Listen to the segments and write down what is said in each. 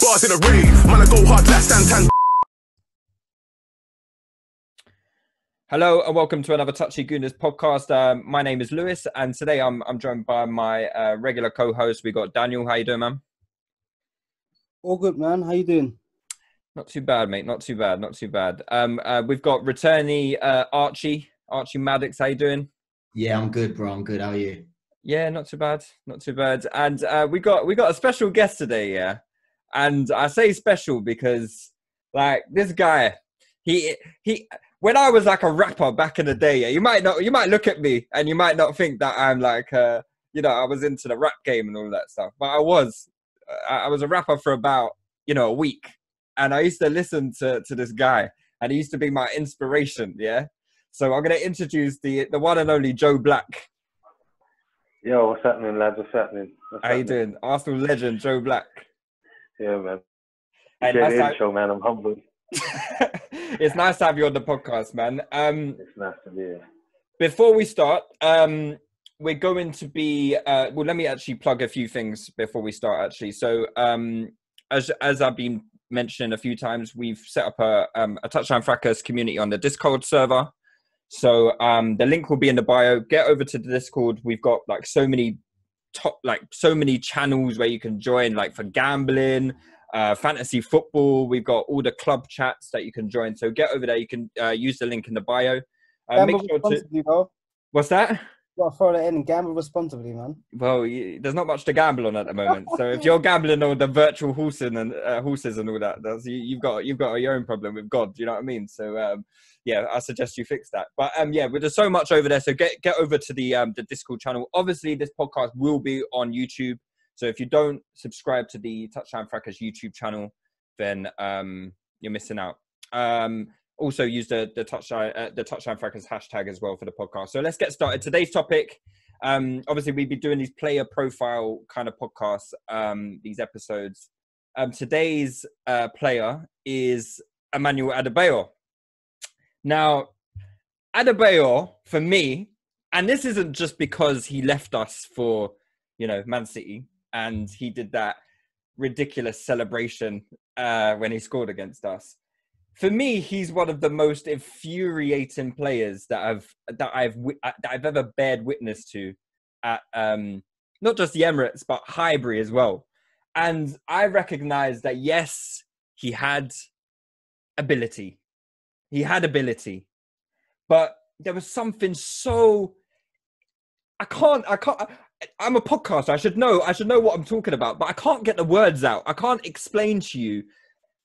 bars in a rave. Man, I go hard like Santan. Hello and welcome to another Touchy Gooners podcast. My name is Lewis, and today I'm joined by my regular co-host. We got Daniel. How you doing, man? All good, man. How you doing? Not too bad, mate. Not too bad. We've got returnee Archie Maddox. How you doing? Yeah, I'm good, bro. I'm good. How are you? Yeah, not too bad. And we got a special guest today, yeah. And I say special because like this guy, he when I was like a rapper back in the day, yeah, you might look at me and you might not think that I'm like I was into the rap game and all that stuff. But I was a rapper for about, a week. And I used to listen to this guy, and he used to be my inspiration, yeah? So I'm going to introduce the one and only Joe Black. Yo, what's happening, lads? What's happening? How you doing? Arsenal legend, Joe Black. Yeah, man. Hey, Good intro, man. I'm humbled. It's nice to have you on the podcast, man. It's nice to be here. Before we start, we're going to be... let me actually plug a few things before we start, actually. So, as I've been mentioning a few times, we've set up a Touchline Fracas community on the Discord server. So the link will be in the bio. Get over to the Discord. We've got like so many channels where you can join, like for gambling, fantasy football. We've got all the club chats that you can join. So get over there. You can use the link in the bio. Gamble responsibly, bro. What's that? You gotta throw that in and gamble responsibly, man. Well, there's not much to gamble on at the moment. So if you're gambling on the virtual horses and all that, you've got your own problem with God. Do you know what I mean? So yeah, I suggest you fix that. But there's so much over there. So get over to the Discord channel. Obviously, this podcast will be on YouTube. So if you don't subscribe to the Touchline Fracas YouTube channel, then you're missing out. Also use the Touchline Fracas hashtag as well for the podcast. So let's get started. Today's topic, obviously we'll be doing these player profile kind of podcasts, these episodes. Today's player is Emmanuel Adebayor. Now, Adebayor, for me, and this isn't just because he left us for, Man City, and he did that ridiculous celebration when he scored against us. For me, he's one of the most infuriating players that I've ever bared witness to at not just the Emirates but Highbury as well. And I recognise that yes, he had ability. But there was something so I'm a podcaster. I should know what I'm talking about, but I can't get the words out. I can't explain to you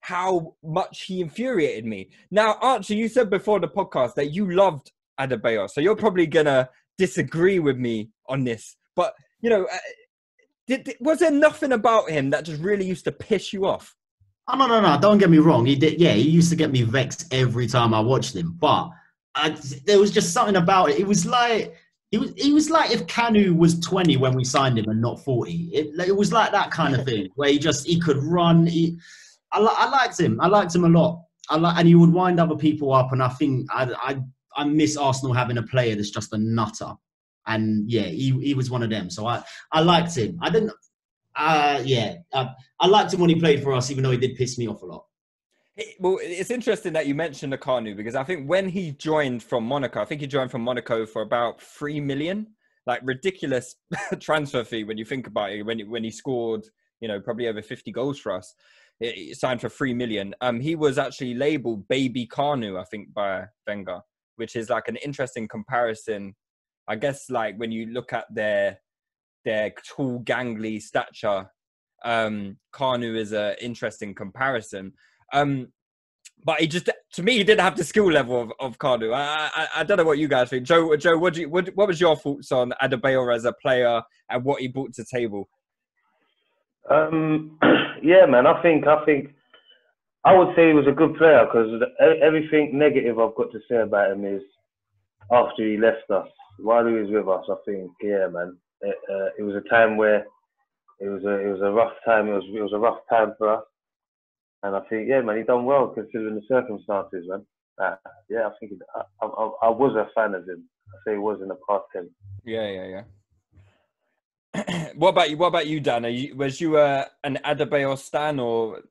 how much he infuriated me. Now, Archie, you said before the podcast that you loved Adebayor, so you're probably gonna disagree with me on this. But was there nothing about him that just really used to piss you off? Oh, no. Don't get me wrong. He did. Yeah, he used to get me vexed every time I watched him. But there was just something about it. It was like he was like if Kanu was 20 when we signed him and not 40. It was like that kind of thing where he could run. I liked him. I liked him a lot. And he would wind other people up. And I think I miss Arsenal having a player that's just a nutter. And yeah, he was one of them. So I liked him. I didn't. I liked him when he played for us, even though he did piss me off a lot. Well, it's interesting that you mentioned the Kanu, because I think when he joined from Monaco, for about 3 million, like ridiculous transfer fee when you think about it. When he scored, probably over 50 goals for us. He signed for 3 million. He was actually labelled Baby Kanu, I think, by Wenger, which is like an interesting comparison. I guess like when you look at their tall, gangly stature, Kanu is an interesting comparison. But to me, he didn't have the skill level of Kanu. I don't know what you guys think. Joe, what was your thoughts on Adebayor as a player and what he brought to the table? Yeah, man. I think I would say he was a good player, because everything negative I've got to say about him is after he left us. While he was with us, I think, yeah, man. It was a time where it was a rough time. It was a rough time for us, and I think, yeah, man, he done well considering the circumstances, man. Yeah, I think I was a fan of him. I say he was in the past tense. Yeah. What about you? What about you, Dan? Was you an Adebayor stan, or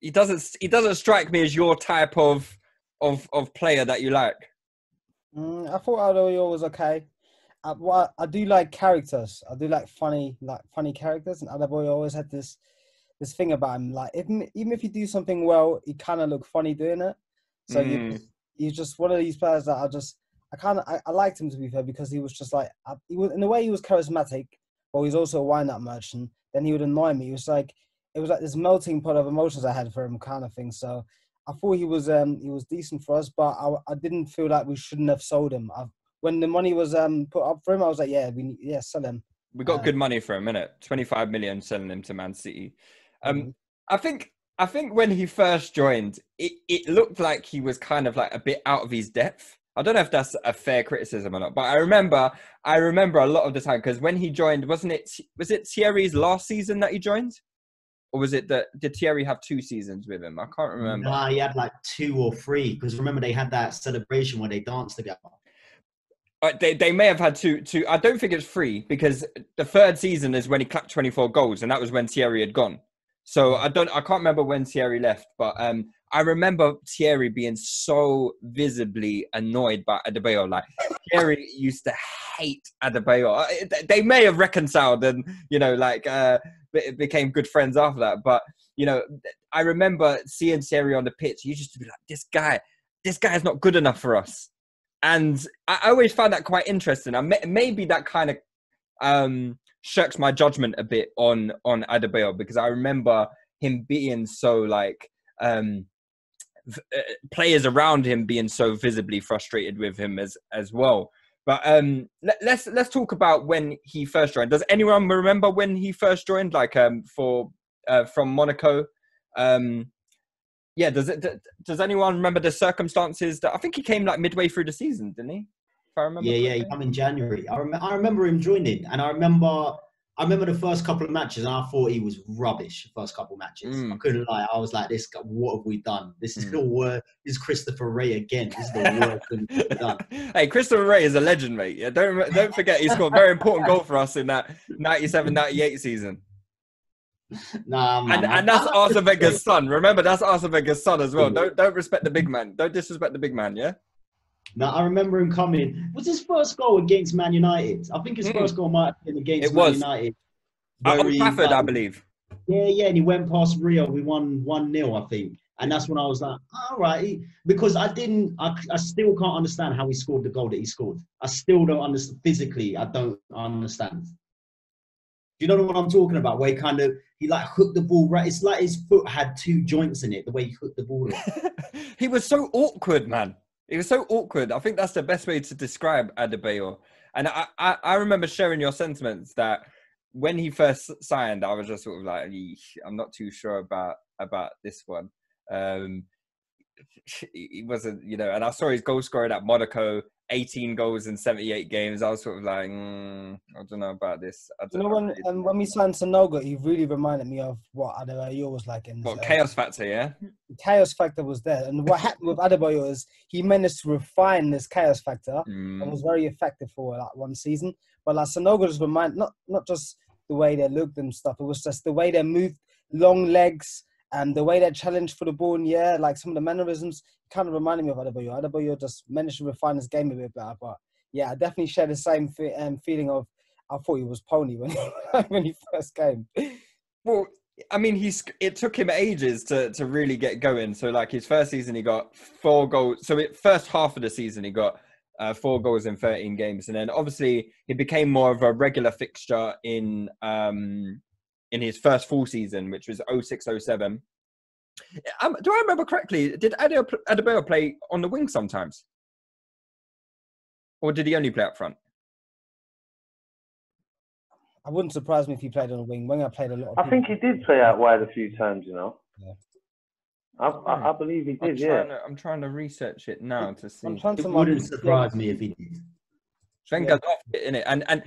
he doesn't strike me as your type of player that you like? I thought Adebayor was okay. I do like characters. I do like funny characters, and Adebayor always had this thing about him. Like even if you do something well, he kind of look funny doing it. So he's just one of these players that I liked him, to be fair, because he was just like he was, in a way, he was charismatic, but he's also a wind-up merchant. Then he would annoy me. It was like this melting pot of emotions I had for him, kind of thing. So I thought he was decent for us, but I didn't feel like we shouldn't have sold him. When the money was put up for him, I was like, sell him. We got good money for him, innit? 25 million selling him to Man City. I think when he first joined, it looked like he was kind of like a bit out of his depth. I don't know if that's a fair criticism or not, but I remember a lot of the time, because when he joined, was it Thierry's last season that he joined? Or was it did Thierry have 2 seasons with him? I can't remember. Nah, he had like 2 or 3, because remember they had that celebration where they danced together. They may have had two. I don't think it's 3, because the 3rd season is when he clapped 24 goals, and that was when Thierry had gone. So I can't remember when Thierry left, but I remember Thierry being so visibly annoyed by Adebayor. Like, Thierry used to hate Adebayor. They may have reconciled and, became good friends after that. But, I remember seeing Thierry on the pitch. He used to be like, this guy is not good enough for us. And I always found that quite interesting. Maybe that kind of shirks my judgment a bit on Adebayor, because I remember him being so players around him being so visibly frustrated with him as well. But let's talk about when he first joined. Does anyone remember when he first joined? Like from Monaco? Does anyone remember the circumstances? I think he came like midway through the season, didn't he? If I remember. Yeah, he came in January. I remember him joining, and I remember the first couple of matches, and I thought he was rubbish. The first couple of matches, I couldn't lie. I was like, "This guy, what have we done? This is the worst. This is Christopher Ray again. This is the worst thing we've done." Hey, Christopher Ray is a legend, mate. Yeah, don't forget he scored a very important goal for us in that 97-98 season. Nah, man. And that's Arsene Wenger's son. Remember, that's Arsene Wenger's son as well. Don't respect the big man. Don't disrespect the big man, yeah? No, I remember him coming. Was his first goal against Man United? I think his first goal might have been against Man United. At Trafford, I believe. Yeah, and he went past Rio. We won 1-0, I think. And that's when I was like, all right. Because I still can't understand how he scored the goal that he scored. I still don't understand. Physically, I don't understand. Do you know what I'm talking about? Where he hooked the ball right. It's like his foot had 2 joints in it, the way he hooked the ball. He was so awkward, man. He was so awkward. I think that's the best way to describe Adebayor. And I remember sharing your sentiments that when he first signed, I was just sort of like, I'm not too sure about this one. He wasn't, and I saw his goal scoring at Monaco, 18 goals in 78 games. I was sort of like, I don't know about this. When we signed Sanogo, he really reminded me of what Adebayor was like. Chaos factor, yeah? The chaos factor was there. And what happened with Adebayor is he managed to refine this chaos factor and was very effective for like 1 season. But like Sanogo just reminded, not just the way they looked and stuff, it was just the way they moved, long legs, and the way they challenged for the ball, like some of the mannerisms kind of reminded me of Adebayor. Adebayor just managed to refine his game a bit better. But yeah, I definitely share the same feeling of I thought he was pony when he first came. Well, I mean, it took him ages to really get going. So like his first season, he got 4 goals. So first half of the season, he got 4 goals in 13 games. And then obviously he became more of a regular fixture in his first full season, which was 06-07. Do I remember correctly? Did Adebayor play on the wing sometimes? Or did he only play up front? I wouldn't surprise me if he played on the wing. Wenger played a lot. I think he did play out wide a few times, Yeah. I believe he did, I'm trying to research it now to see. It wouldn't surprise me if he did. Wenger's off it, innit? And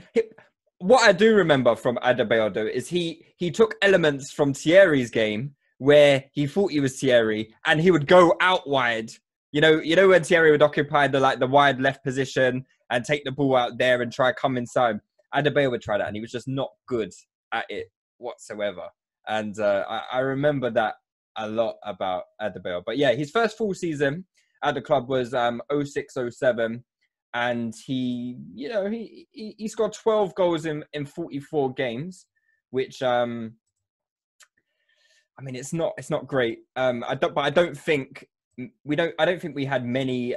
what I do remember from Adebayor, though, is he took elements from Thierry's game where he thought he was Thierry and he would go out wide. You know when Thierry would occupy the wide left position and take the ball out there and try come inside. Adebayor would try that, and he was just not good at it whatsoever. And I remember that a lot about Adebayor. But yeah, his first full season at the club was 06-07, and he scored 12 goals in 44 games, which I mean, it's not great. I don't think we had many.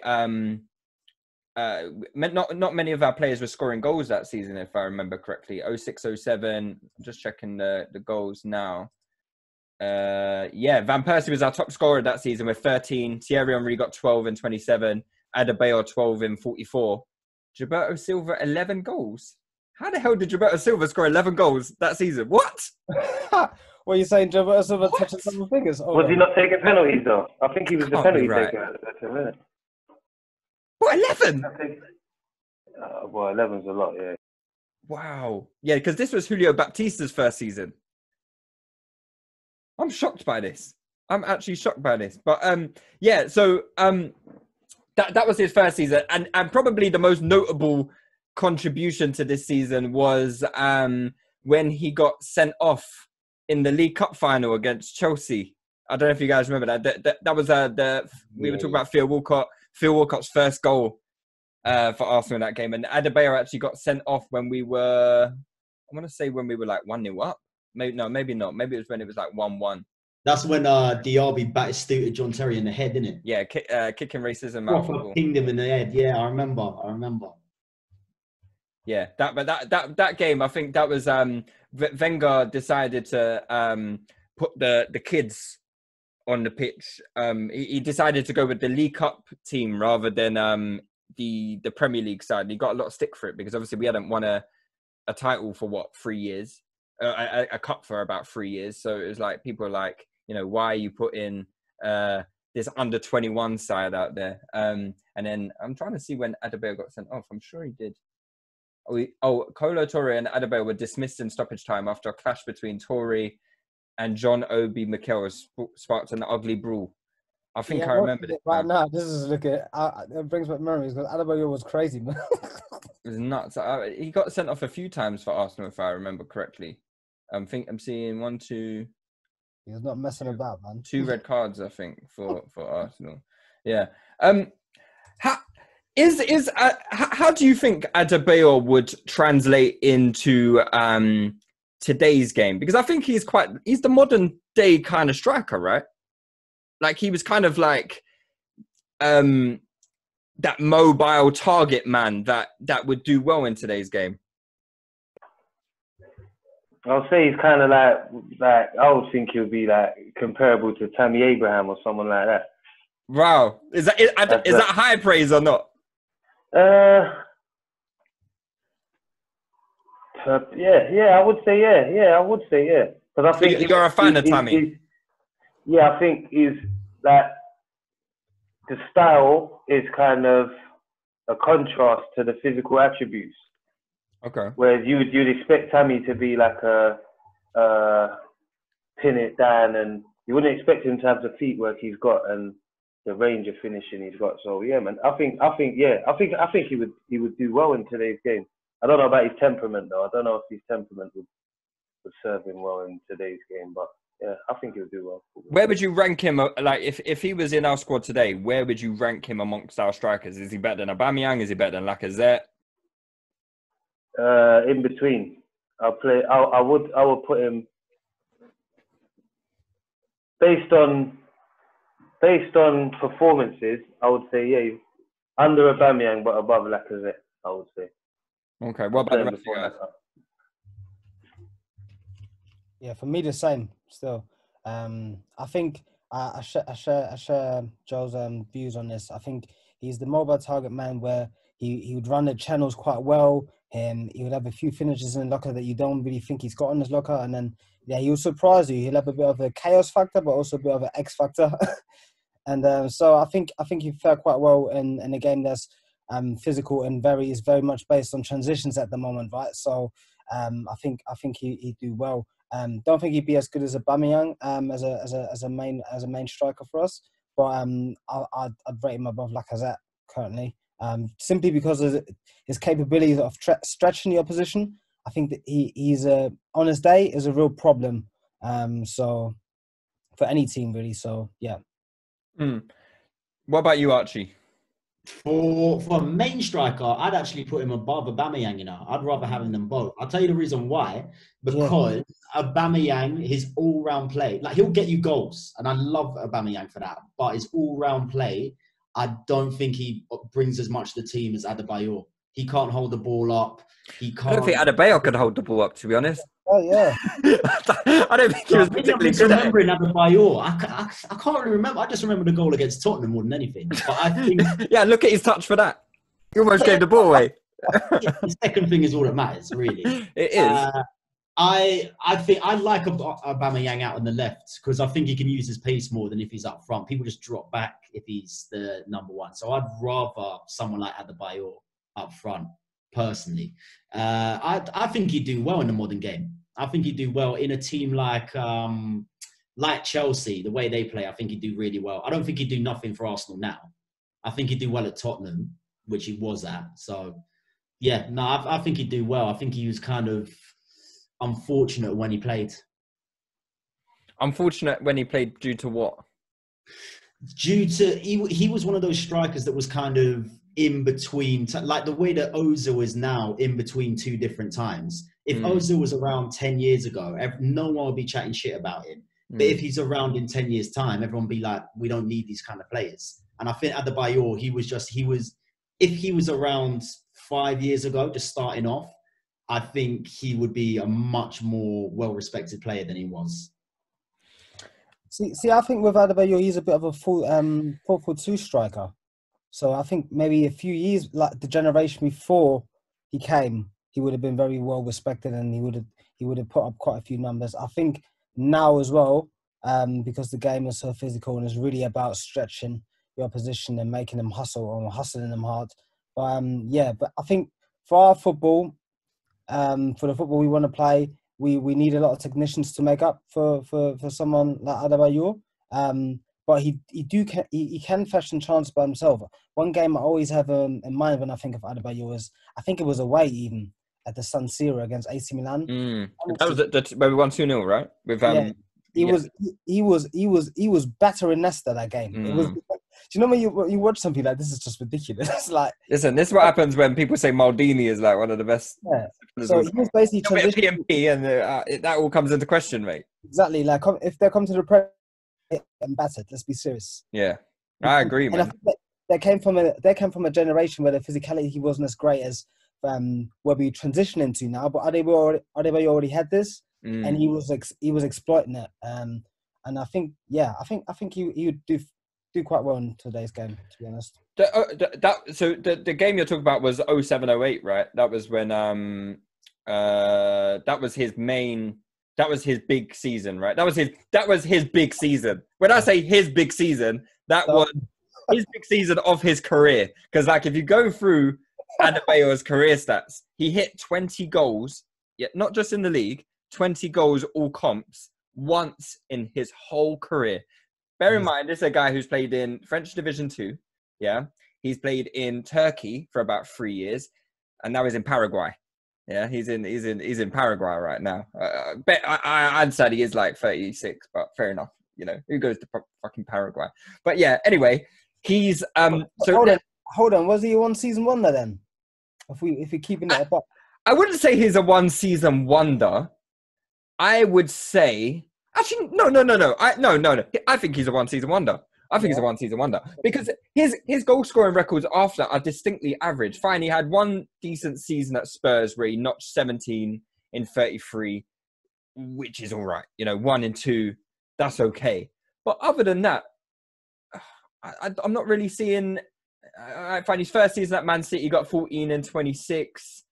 Not many of our players were scoring goals that season, if I remember correctly. 06-07. I'm just checking the goals now. Van Persie was our top scorer that season with 13. Thierry Henry got 12 and 27. Adebayor 12 in 44. Gilberto Silva 11 goals. How the hell did Gilberto Silva score 11 goals that season? What? What are you saying, Gilberto Silva touching double fingers? Was he not taking penalties though? I think he was the penalty taker at that time. What, 11? Well, 11's a lot, yeah. Wow. Yeah, because this was Julio Baptista's first season. I'm shocked by this. I'm actually shocked by this. But that was his first season. And probably the most notable contribution to this season was when he got sent off in the League Cup final against Chelsea. I don't know if you guys remember that. That was we were talking about Phil Walcott. Phil Walcott's first goal for Arsenal in that game. And Adebayor actually got sent off when we were, I want to say when we were like 1-0 up. Maybe not. Maybe it was when it was like 1-1. That's when Diaby batted John Terry in the head, didn't it? Yeah, kicking racism out of football. Pinged him in the head. Yeah, I remember. Yeah, that game, I think that was Wenger decided to put the kids on the pitch. He decided to go with the League Cup team rather than the Premier League side. And he got a lot of stick for it because obviously we hadn't won a title for 3 years, a cup for about 3 years. So it was like people were like, why are you putting this under 21 side out there? And then I'm trying to see when Adebayor got sent off. I'm sure he did. Kolo Touré and Adebayor were dismissed in stoppage time after a clash between Touré and John Obi Mikel sparked an ugly brawl. I think I remember this. Right now, this is it brings back memories because Adebayor was crazy, man. It was nuts. He got sent off a few times for Arsenal, if I remember correctly. I'm seeing 1, 2. He was not messing about, man. 2 red cards, I think, for Arsenal. Yeah. How do you think Adebayor would translate into today's game? Because I think he's the modern day kind of striker, right? Like he was kind of like that mobile target man that would do well in today's game. I'll say he's kind of like I would think he'll be like comparable to Tammy Abraham or someone like that. Wow, is that high praise or not? Yeah, I would say yeah. Because I think you're a fan of Tammy. I think he's like the style is kind of a contrast to the physical attributes. Okay. Whereas you'd expect Tammy to be like a pin it down, and you wouldn't expect him to have the feet work he's got and the range of finishing he's got. So yeah, man, I think he would do well in today's game. I don't know about his temperament though. I don't know if his temperament would serve him well in today's game, but yeah, I think he'll do well. Where would you rank him? Like if he was in our squad today, where would you rank him amongst our strikers? Is he better than Aubameyang? Is he better than Lacazette? In between. I would put him based on performances. I would say yeah, under Aubameyang but above Lacazette. I would say. Okay, what about the rest of you guys? Yeah, for me the same. Still, I think I share Joe's views on this. I think he's the mobile target man where he would run the channels quite well. He would have a few finishes in the locker that you don't really think he's got in his locker, and then he will surprise you. He'll have a bit of a chaos factor, but also a bit of an X factor. And so I think he fared quite well in a game that's physical and is very much based on transitions at the moment, right? So I think he'd do well. Don't think he'd be as good as Aubameyang as a main striker for us, but I'd rate him above Lacazette currently. Simply because of his capability of stretching the opposition, I think that he's on his day is a real problem. So for any team really. So yeah. What about you, Archie? For a main striker, I'd actually put him above Aubameyang. You know, I'd rather have them both. I'll tell you the reason why. Because Aubameyang, his all-round play, like he'll get you goals, and I love Aubameyang for that. But his all-round play, I don't think he brings as much to the team as Adebayor. He can't hold the ball up. He can't. I don't think Adebayor could hold the ball up, to be honest. Oh yeah. I don't think he was particularly good at it. Remembering Adebayor, I can't really remember. I just remember the goal against Tottenham more than anything. But I think, yeah, look at his touch for that. He almost gave the ball away. the second thing is all that matters, really. It is. I think I like Aubameyang out on the left because I think he can use his pace more than if he's up front. People just drop back if he's the number one. So I'd rather someone like Adebayor up front, personally. I think he'd do well in the modern game. I think he'd do well in a team like Chelsea, the way they play. I think he'd do really well. I don't think he'd do nothing for Arsenal now. I think he'd do well at Tottenham, which he was at. So, yeah, no, I think he'd do well. I think he was kind of unfortunate when he played. Unfortunate when he played due to what? Due to he was one of those strikers that was kind of in between, like the way that Ozil is now in between two different times. If Ozil was around 10 years ago, no one would be chatting shit about him. But if he's around in 10 years' time, everyone would be like, we don't need these kind of players. And I think Adebayor, if he was around 5 years ago, just starting off, I think he would be a much more well-respected player than he was. See, I think with Adebayor, he's a bit of a 4-4-2 striker. So I think maybe a few years, like the generation before he came, he would have been very well respected, and he would have put up quite a few numbers. I think now as well, because the game is so physical and is really about stretching your opposition and making them hustle or hustling them hard. But I think for our football, for the football we want to play, we need a lot of technicians to make up for someone like Adebayor. But he can fashion chance by himself. One game I always have in mind when I think of Adebayor is, I think it was away even at the San Siro against AC Milan. That was where we won 2-0, right? With he was battering Nesta that game. It was. Do you know when you watch something like this? Is just ridiculous. It's like, listen, this is what happens when people say Maldini is like one of the best. Yeah. So he was basically transitioning. PMP, and that all comes into question, mate. Exactly. Like if they come to the Premier and battered. Let's be serious. Yeah, I agree, man. They came from a generation where the physicality wasn't as great as where we transition into now. But Adebayor already had this, and he was exploiting it. And I think he would do quite well in today's game, to be honest. So the game you're talking about was 07-08, right? That was when that was his main. That was his big season, right? That was his big season. When I say his big season, that was his big season of his career. Because, like, if you go through Adebayor's career stats, he hit 20 goals, not just in the league, 20 goals all comps once in his whole career. Bear in mind, this is a guy who's played in French Division 2. Yeah, he's played in Turkey for about 3 years, and now he's in Paraguay. Yeah, he's in Paraguay right now. I'd say he is like 36, but fair enough. You know, who goes to fucking Paraguay? But yeah, anyway, he's Hold on, was he a one-season wonder then? If we're keeping it up, I wouldn't say he's a one-season wonder. I would say actually no. I think he's a one-season wonder. He's a one-season wonder because his goal-scoring records after are distinctly average. Fine, he had one decent season at Spurs where he notched 17 in 33, which is all right. You know, 1 and 2, that's okay. But other than that, I'm not really seeing. I find his first season at Man City got 14 and 26,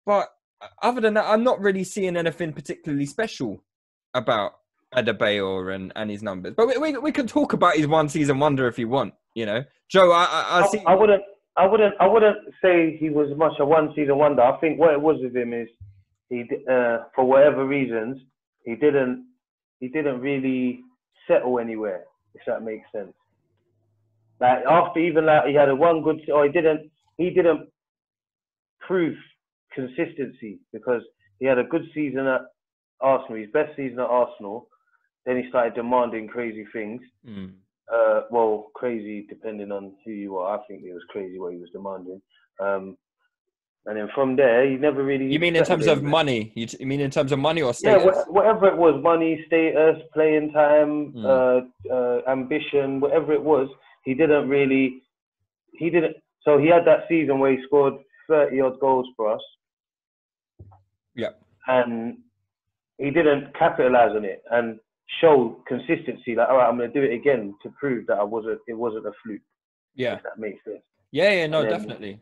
but other than that, I'm not really seeing anything particularly special about Adebayor and his numbers. But we can talk about his one-season wonder if you want. You know, Joe. I see. I wouldn't say he was much a one-season wonder. I think what it was with him is he, for whatever reasons, he didn't really settle anywhere. If that makes sense. Like after even like he had a one good, or he didn't prove consistency, because he had a good season at Arsenal, his best season at Arsenal. Then he started demanding crazy things. Well, crazy depending on who you are. I think it was crazy what he was demanding. And then from there, he never really. You mean in terms of money? You mean in terms of money or status? Yeah, whatever it was, money, status, playing time, ambition, whatever it was, he didn't. So he had that season where he scored 30 odd goals for us. Yeah. And he didn't capitalize on it and show consistency. Like, all right, I'm going to do it again to prove that it wasn't a fluke. Yeah. If that makes sense. Yeah, no, definitely.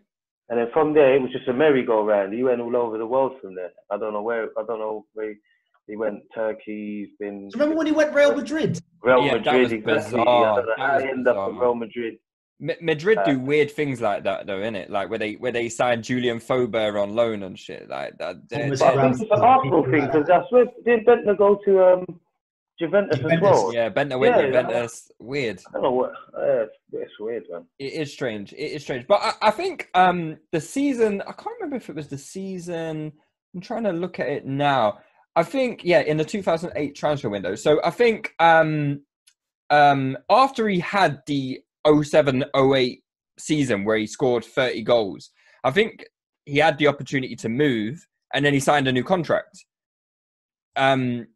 And then from there, it was just a merry-go-round. He went all over the world from there. I don't know where he went. Turkey. He's been. Do you remember when he went Real Madrid? Real Yeah, Madrid, that was exactly. bizarre. I don't know how he ended up at Real Madrid. Madrid do weird things like that, though, innit? Like where they signed Julian Fober on loan and shit like that. But I think it's an Arsenal thing, because I swear, did Bentner go to Juventus as well? Yeah, Bentner went to Juventus. Weird. I don't know what. It's weird, man. It is strange. But I think the season, I can't remember if it was the season. I'm trying to look at it now. I think, in the 2008 transfer window. So I think after he had the 07-08 season where he scored 30 goals, I think he had the opportunity to move, and then he signed a new contract. And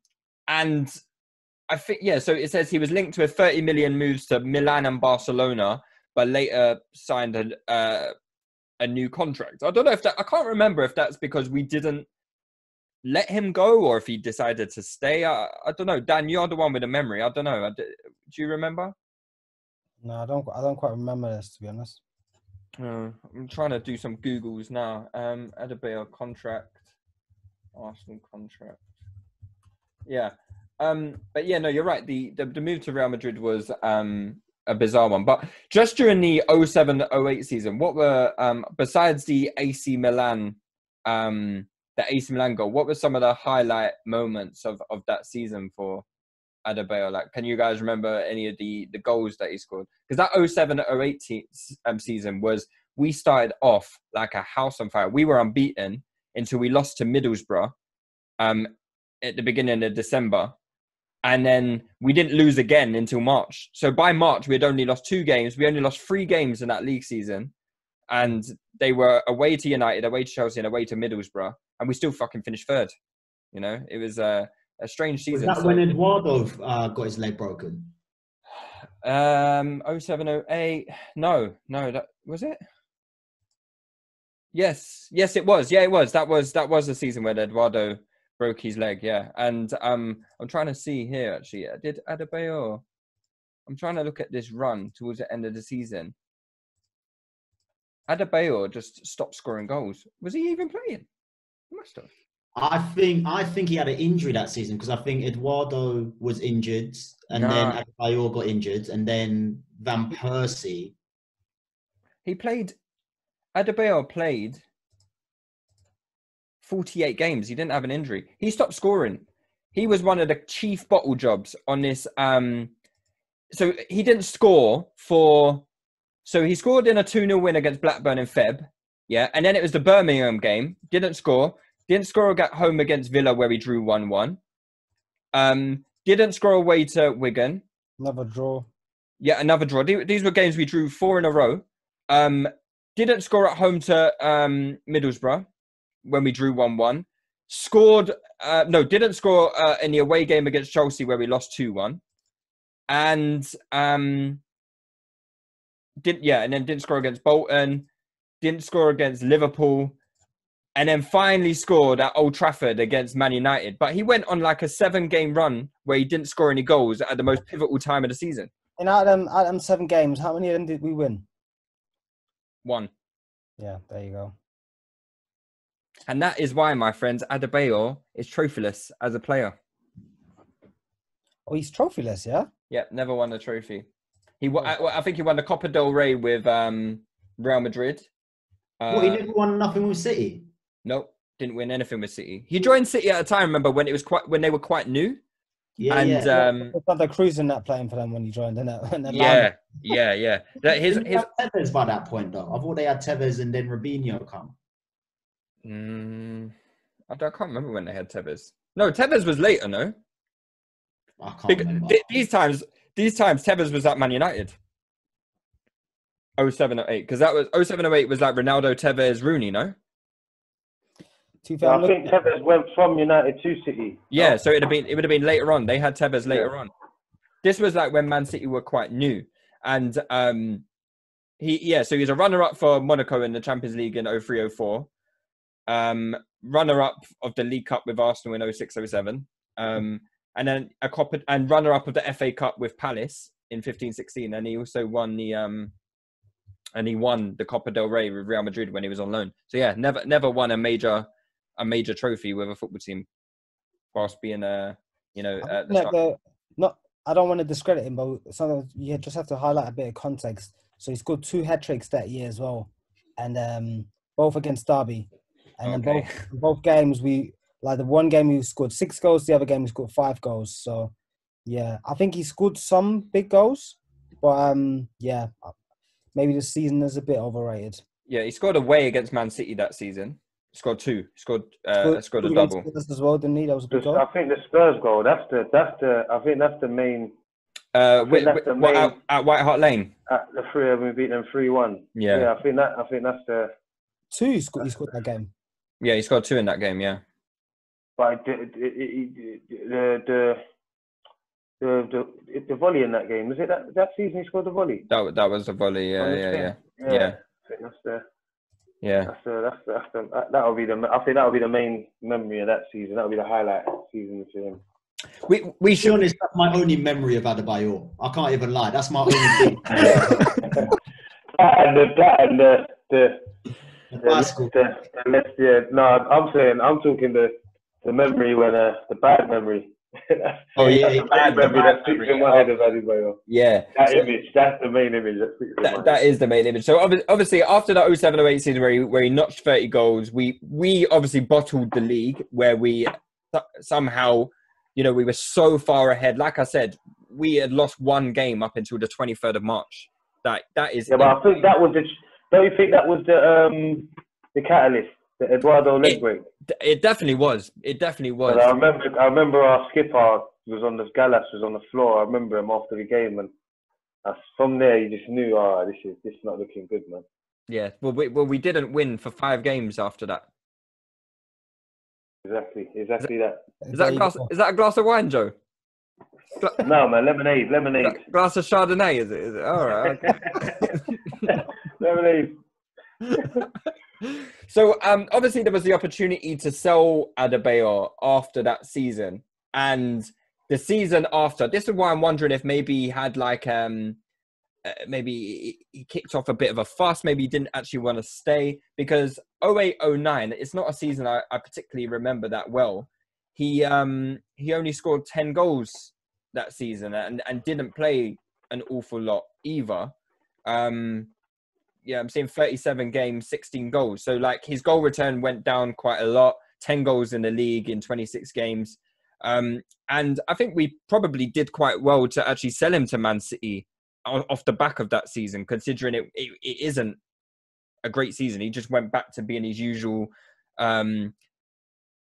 I think, so it says he was linked with 30 million moves to Milan and Barcelona, but later signed a new contract. I don't know I can't remember if that's because we didn't let him go or if he decided to stay. I don't know. Dan, you're the one with the memory. I don't know. Do you remember? No, I don't quite remember this, to be honest. I'm trying to do some Googles now. Adebayor contract, Arsenal contract. Yeah. But yeah, no, you're right. The move to Real Madrid was a bizarre one. But just during the 07-08 season, what were besides the AC Milan goal, what were some of the highlight moments of that season for Adebayor? Like, can you guys remember any of the goals that he scored? Because that 07-08 season we started off like a house on fire. We were unbeaten until we lost to Middlesbrough at the beginning of December. And then we didn't lose again until March. So by March, we had only lost 2 games. We only lost 3 games in that league season. And they were away to United, away to Chelsea, and away to Middlesbrough. And we still fucking finished 3rd. You know, it was a strange season. Was that when Eduardo got his leg broken? 07-08. No, that was it. Yes, it was. Yeah, it was. That was the season where Eduardo broke his leg. Yeah, and I'm trying to see here actually. Did Adebayor? I'm trying to look at this run towards the end of the season. Adebayor just stopped scoring goals. Was he even playing? He must have. I think he had an injury that season, because I think Eduardo was injured, and then Adebayor got injured, and then Van Persie. Adebayor played 48 games. He didn't have an injury. He stopped scoring. He was one of the chief bottle jobs on this. So he didn't score so he scored in a 2-0 win against Blackburn in Feb. Yeah. And then it was the Birmingham game. Didn't score at home against Villa where he drew 1-1. Didn't score away to Wigan. Another draw. Yeah, another draw. These were games we drew 4 in a row. Didn't score at home to Middlesbrough when we drew 1-1. Didn't score in the away game against Chelsea where we lost 2-1. And didn't score against Bolton. Didn't score against Liverpool. And then finally scored at Old Trafford against Man United. But he went on like a 7-game run where he didn't score any goals at the most pivotal time of the season. And out of them 7 games, how many of them did we win? 1. Yeah, there you go. And that is why, my friends, Adebayor is trophyless as a player. Oh, he's trophyless, yeah? Yeah, never won a trophy. I think he won the Copa del Rey with Real Madrid. He never won nothing with City? Nope, didn't win anything with City. He joined City at a time, remember, when they were quite new. Yeah, They're cruising that playing for them when he joined, didn't it? Yeah. Didn't he have Tevez by that point, though? I thought they had Tevez and then Robinho come. I can't remember when they had Tevez. No, Tevez was later, no? I can't remember. These times, Tevez was at Man United. 07 or 08, because that was 07 or 08 was like Ronaldo, Tevez, Rooney, no? I think Tevez went from United to City. Yeah, no? so it would have been later on. They had Tevez later on. This was like when Man City were quite new, and so he's a runner-up for Monaco in the Champions League in 03-04, runner-up of the League Cup with Arsenal in 06-07, and then and runner-up of the FA Cup with Palace in 15-16, and he also won the Copa del Rey with Real Madrid when he was on loan. So yeah, never won a major trophy with a football team, whilst being at the start. I don't want to discredit him, but sometimes you just have to highlight a bit of context. So he scored 2 hat-tricks that year as well, and both against Derby. And then both games, the one game he scored 6 goals, the other game he scored 5 goals. So, yeah, I think he scored some big goals, but maybe this season is a bit overrated. Yeah, he scored away against Man City that season. He scored 2. He scored a double as well, didn't he? That was a good goal. I think the Spurs goal. That's the main. At White Hart Lane. At the 3 of them, we beat them 3-1. Yeah. I think that's the 2 he scored that game. Yeah, he scored 2 in that game. Yeah. But the volley in that game, was it that season he scored the volley? That was the volley. Yeah. I think that'll be the main memory of that season. That'll be the highlight season for him. We should be honest, that's my only memory of Adebayor. I can't even lie. That's my only thing. I'm talking the memory when the bad memory. Oh yeah, the bad memory that sticks in my head of Adebayor. Yeah, image. That's the main image that sticks in my head. That is the main image. So obviously after that 07-08 season where he notched 30 goals, we obviously bottled the league where we somehow, we were so far ahead. Like I said, we had lost 1 game up until the 23rd of March. That is. Yeah, but I think that was don't you think that was the catalyst? The Eduardo leg break. It definitely was. It definitely was. But I remember our skipper Gallas was on the floor. I remember him after the game, and from there you just knew, this is not looking good, man. Yeah. Well, we didn't win for 5 games after that. Exactly that. Is that a glass of wine, Joe? No, man, lemonade. Glass of Chardonnay, is it? All right. Okay. Lemonade. So obviously there was the opportunity to sell Adebayor after that season, and the season after. This is why I'm wondering if maybe he had maybe he kicked off a bit of a fuss. Maybe he didn't actually want to stay, because 08-09, it's not a season I particularly remember that well. He only scored 10 goals that season and didn't play an awful lot either. I'm seeing 37 games, 16 goals. So his goal return went down quite a lot. 10 goals in the league in 26 games. And I think we probably did quite well to actually sell him to Man City off the back of that season, considering it isn't a great season. He just went back to being his usual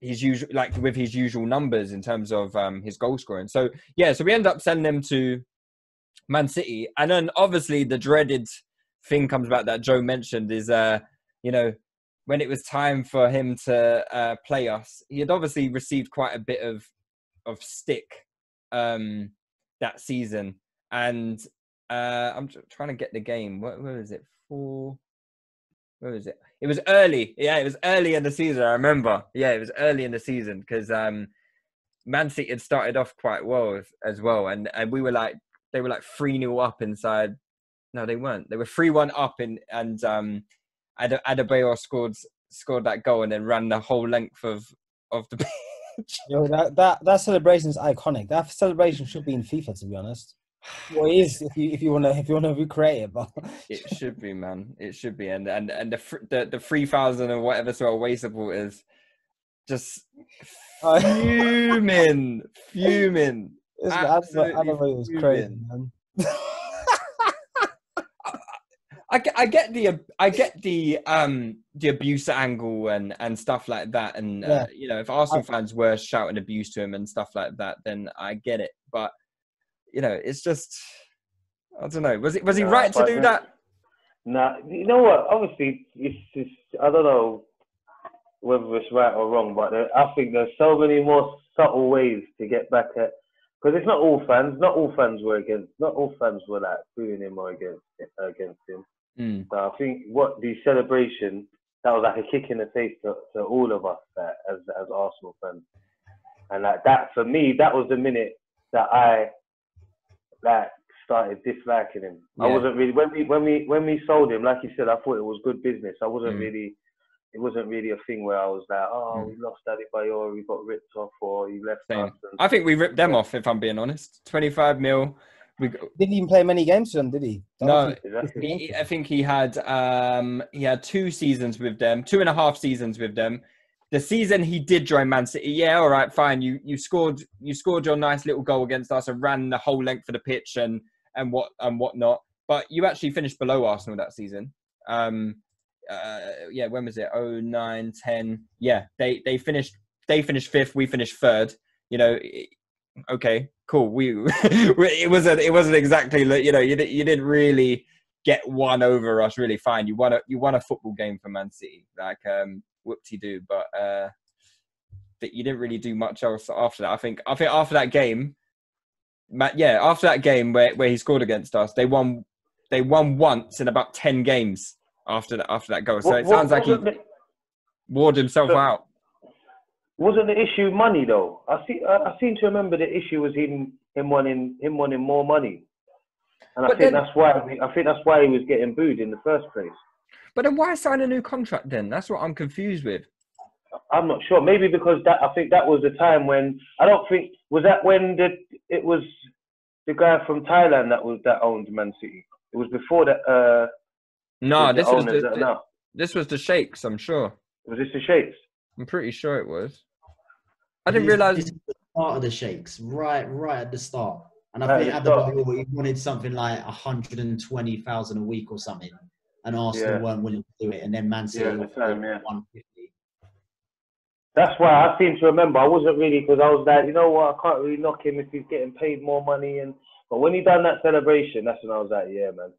with his usual numbers in terms of his goal scoring. So we end up selling him to Man City. And then obviously the dreaded thing comes about that Joe mentioned is, when it was time for him to play us, he had obviously received quite a bit of stick that season. And I'm trying to get the game. Where was it? Where was it? It was early. Yeah, it was early in the season. I remember. Yeah, it was early in the season because Man City had started off quite well as well. And we were they were 3-0 up inside. No, they weren't. They were 3-1 up and Adebayor scored that goal and then ran the whole length of the pitch. Yo, that celebration is iconic. That celebration should be in FIFA, to be honest. Well, it is if you want to recreate it, but it should be, man. It should be, and the 3,000 or whatever so away supporters just fuming. It was crazy, man. I get the abuse angle and stuff like that, and Yeah. you know, if Arsenal fans were shouting abuse to him and stuff like that, then I get it. But you know, it's just, I don't know. Was he right to do that? Nah, you know what? Obviously, it's I don't know whether it's right or wrong, but I think there's so many more subtle ways to get back at. Because it's not all fans. Not all fans were like booing him or against him. Mm. So I think what the celebration, that was like a kick in the face to all of us as Arsenal fans. And like that, for me, that was the minute that I like started disliking him. Yeah. I wasn't really when we sold him, like you said, I thought it was good business. I wasn't really. It wasn't really a thing where I was like, oh, we lost Adebayor, we got ripped off, or he left us. I think we ripped them off, if I'm being honest. 25 mil. Didn't even play many games for them, did he? No, I think he had 2 seasons with them, 2.5 seasons with them. The season he did join Man City, yeah, all right, fine. You scored your nice little goal against us and ran the whole length of the pitch and whatnot. But you actually finished below Arsenal that season. When was it? 09, 10. Yeah, they finished 5th. We finished 3rd. You know, okay, cool. It wasn't exactly, you know, you didn't really get one over us. Really, fine. You won a football game for Man City, like whoop-de-doo. But you didn't really do much else after that. I think after that game, after that game where he scored against us, they won once in about 10 games. After that goal, so it sounds like he wore himself out. Wasn't the issue money though? I seem to remember the issue was him wanting more money, and I think that's why he was getting booed in the first place. But then why sign a new contract then? That's what I'm confused with. I'm not sure. Maybe because I think that was the time when was that when it was the guy from Thailand that owned Man City. It was before that. No, this was the Sheikhs, I'm sure. Was this the Sheikhs? I'm pretty sure it was. I didn't realise. This is the start of the Sheikhs, right at the start. And I think Adebayor, he wanted something like 120,000 a week or something. And Arsenal weren't willing to do it. And then Man City offered 150. That's why I seem to remember. I wasn't really, because I was like, you know what, I can't really knock him if he's getting paid more money. But when he done that celebration, that's when I was like, yeah, man,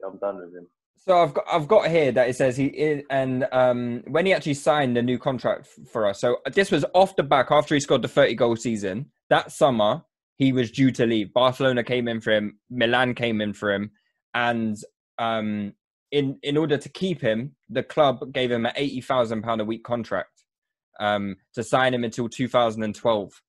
I'm done with him. So I've got here that it says when he actually signed the new contract for us. So this was off the back after he scored the 30-goal season. That summer he was due to leave. Barcelona came in for him. Milan came in for him, and in order to keep him, the club gave him an £80,000 a week contract to sign him until 2012.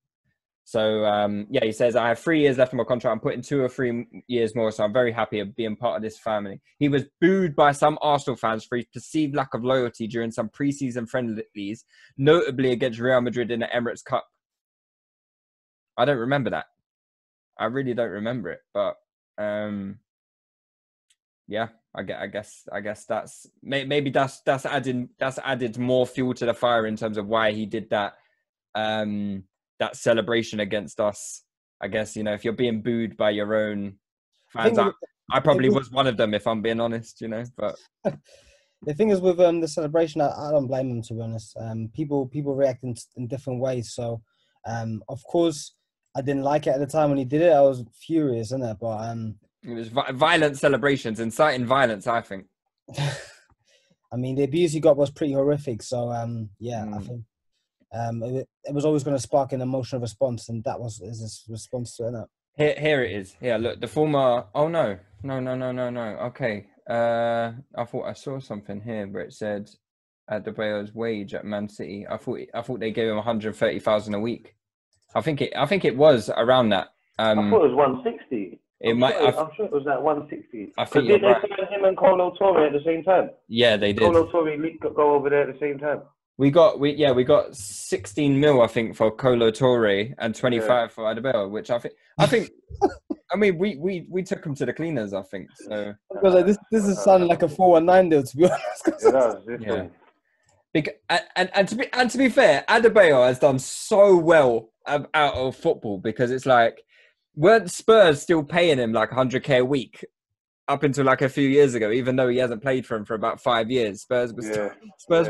So, he says, I have 3 years left on my contract. I'm putting 2 or 3 years more, so I'm very happy of being part of this family. He was booed by some Arsenal fans for his perceived lack of loyalty during some pre-season friendlies, notably against Real Madrid in the Emirates Cup. I don't remember that. I really don't remember it. But, I guess that's maybe that's added more fuel to the fire in terms of why he did that. That celebration against us. I guess, you know, if you're being booed by your own fans, I probably was one of them, if I'm being honest, you know. But the thing is with the celebration, I don't blame them, to be honest. People react in different ways. So, of course, I didn't like it at the time when he did it. I was furious, isn't it? But it was violent celebrations, inciting violence, I think. I mean, the abuse he got was pretty horrific. So, I think. It was always going to spark an emotional response, and that was his response to it. Here it is. Yeah, look, the former. Oh no. Okay. I thought I saw something here where it said Adebayor's wage at Man City. I thought they gave him 130,000 a week. I think it was around that. I thought it was 160. I'm sure it was that 160. I think did they sign him and Colo Torre at the same time? Yeah, they did. Colo Torre go over there at the same time. We got 16 mil, I think, for Colo Torre and 25 for Adebayor, which I think. I mean, we took him to the cleaners, I think. So because this is sounding like a 419 deal, to be honest. It does. And to be fair, Adebayor has done so well out of football, because it's like, weren't Spurs still paying him like 100k a week up until like a few years ago, even though he hasn't played for him for about 5 years. Spurs were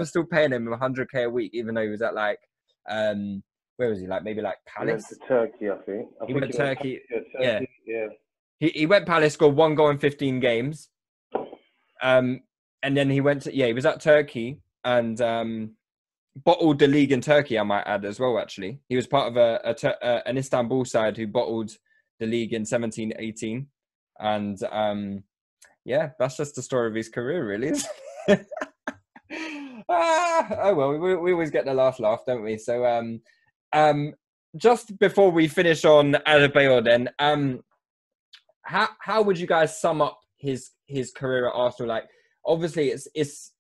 still paying him 100k a week, even though he was at like, where was he? Like maybe like Palace. He went to Turkey, I think. He went to Turkey. Yeah. He went Palace, scored 1 goal in 15 games. And then he went to, he was at Turkey and bottled the league in Turkey, I might add as well, actually. He was part of an Istanbul side who bottled the league in 17-18. And that's just the story of his career, really. Oh well, we always get the last laugh, don't we? So just before we finish on Adebayor, then how would you guys sum up his career at Arsenal? Like, obviously it's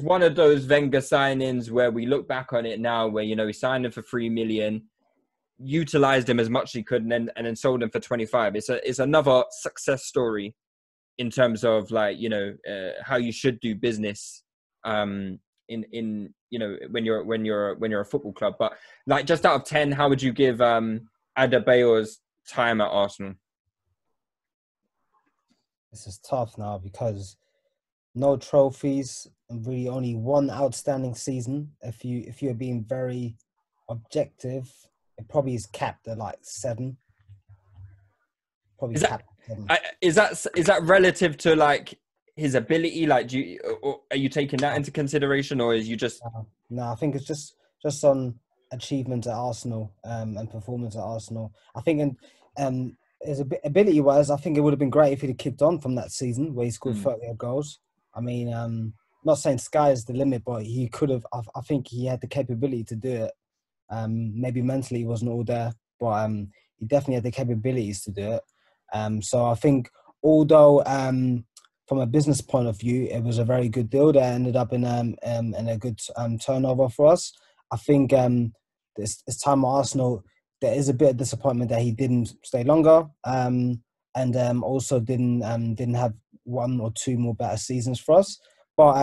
one of those Wenger signings where we look back on it now, where he signed him for 3 million, utilized him as much as he could, and then sold him for 25. It's another success story in terms of like how you should do business in when you're a football club. But like, just out of 10, how would you give Adebayor's time at Arsenal? This is tough now because no trophies and really only one outstanding season. If you're being very objective, it probably is capped at like 7. Probably capped at 7. Is that relative to like his ability? Like, are you taking that into consideration, or is you just? No, I think it's just on achievement at Arsenal and performance at Arsenal. I think as ability-wise, I think it would have been great if he'd have kicked on from that season where he scored 30 goals. I mean, not saying sky is the limit, but he could have. I think he had the capability to do it. Maybe mentally he wasn't all there, but he definitely had the capabilities to do it. So I think, although from a business point of view, it was a very good deal that ended up in a good turnover for us. I think this time at Arsenal, there is a bit of disappointment that he didn't stay longer, and also didn't have 1 or 2 more better seasons for us. But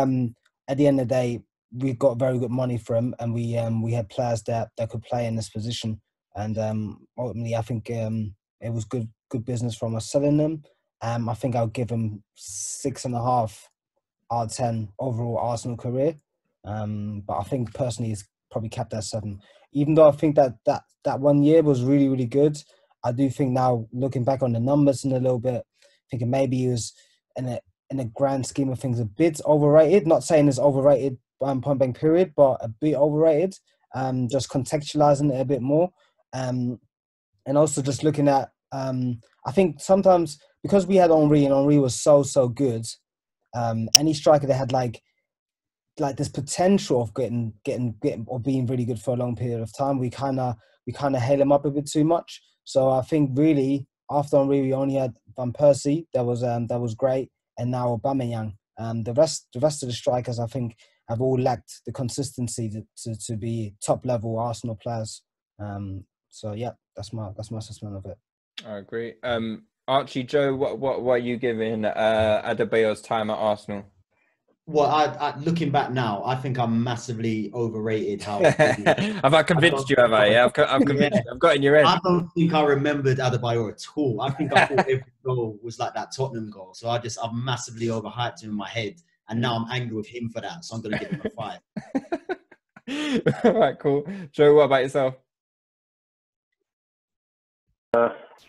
at the end of the day, we got very good money for him, and we had players that could play in this position. And ultimately, I think it was good business from us selling him. I think I'll give him 6.5 out of 10 overall Arsenal career. But I think personally, he's probably capped at 7. Even though I think that 1 year was really, really good, I do think now, looking back on the numbers in a little bit, thinking maybe he was in a grand scheme of things a bit overrated. Not saying it's overrated point blank period, but a bit overrated. Just contextualizing it a bit more, and also just looking at. I think sometimes because we had Henry and Henry was so good, any striker that had like this potential of getting or being really good for a long period of time, we kind of hail him up a bit too much. So I think really after Henry we only had Van Persie that was great, and now Aubameyang. The rest of the strikers I think have all lacked the consistency to be top level Arsenal players. So yeah, that's my assessment of it. I agree. Archie, Joe, what are you giving Adebayor's time at Arsenal? Well, I looking back now, I think I'm massively overrated. Have I convinced you? Have I? Yeah, I've convinced you. I've got in your head. I don't think I remembered Adebayor at all. I think I thought every goal was like that Tottenham goal. So I've massively overhyped him in my head, and now I'm angry with him for that. So I'm going to give him a 5. All right, cool. Joe, what about yourself?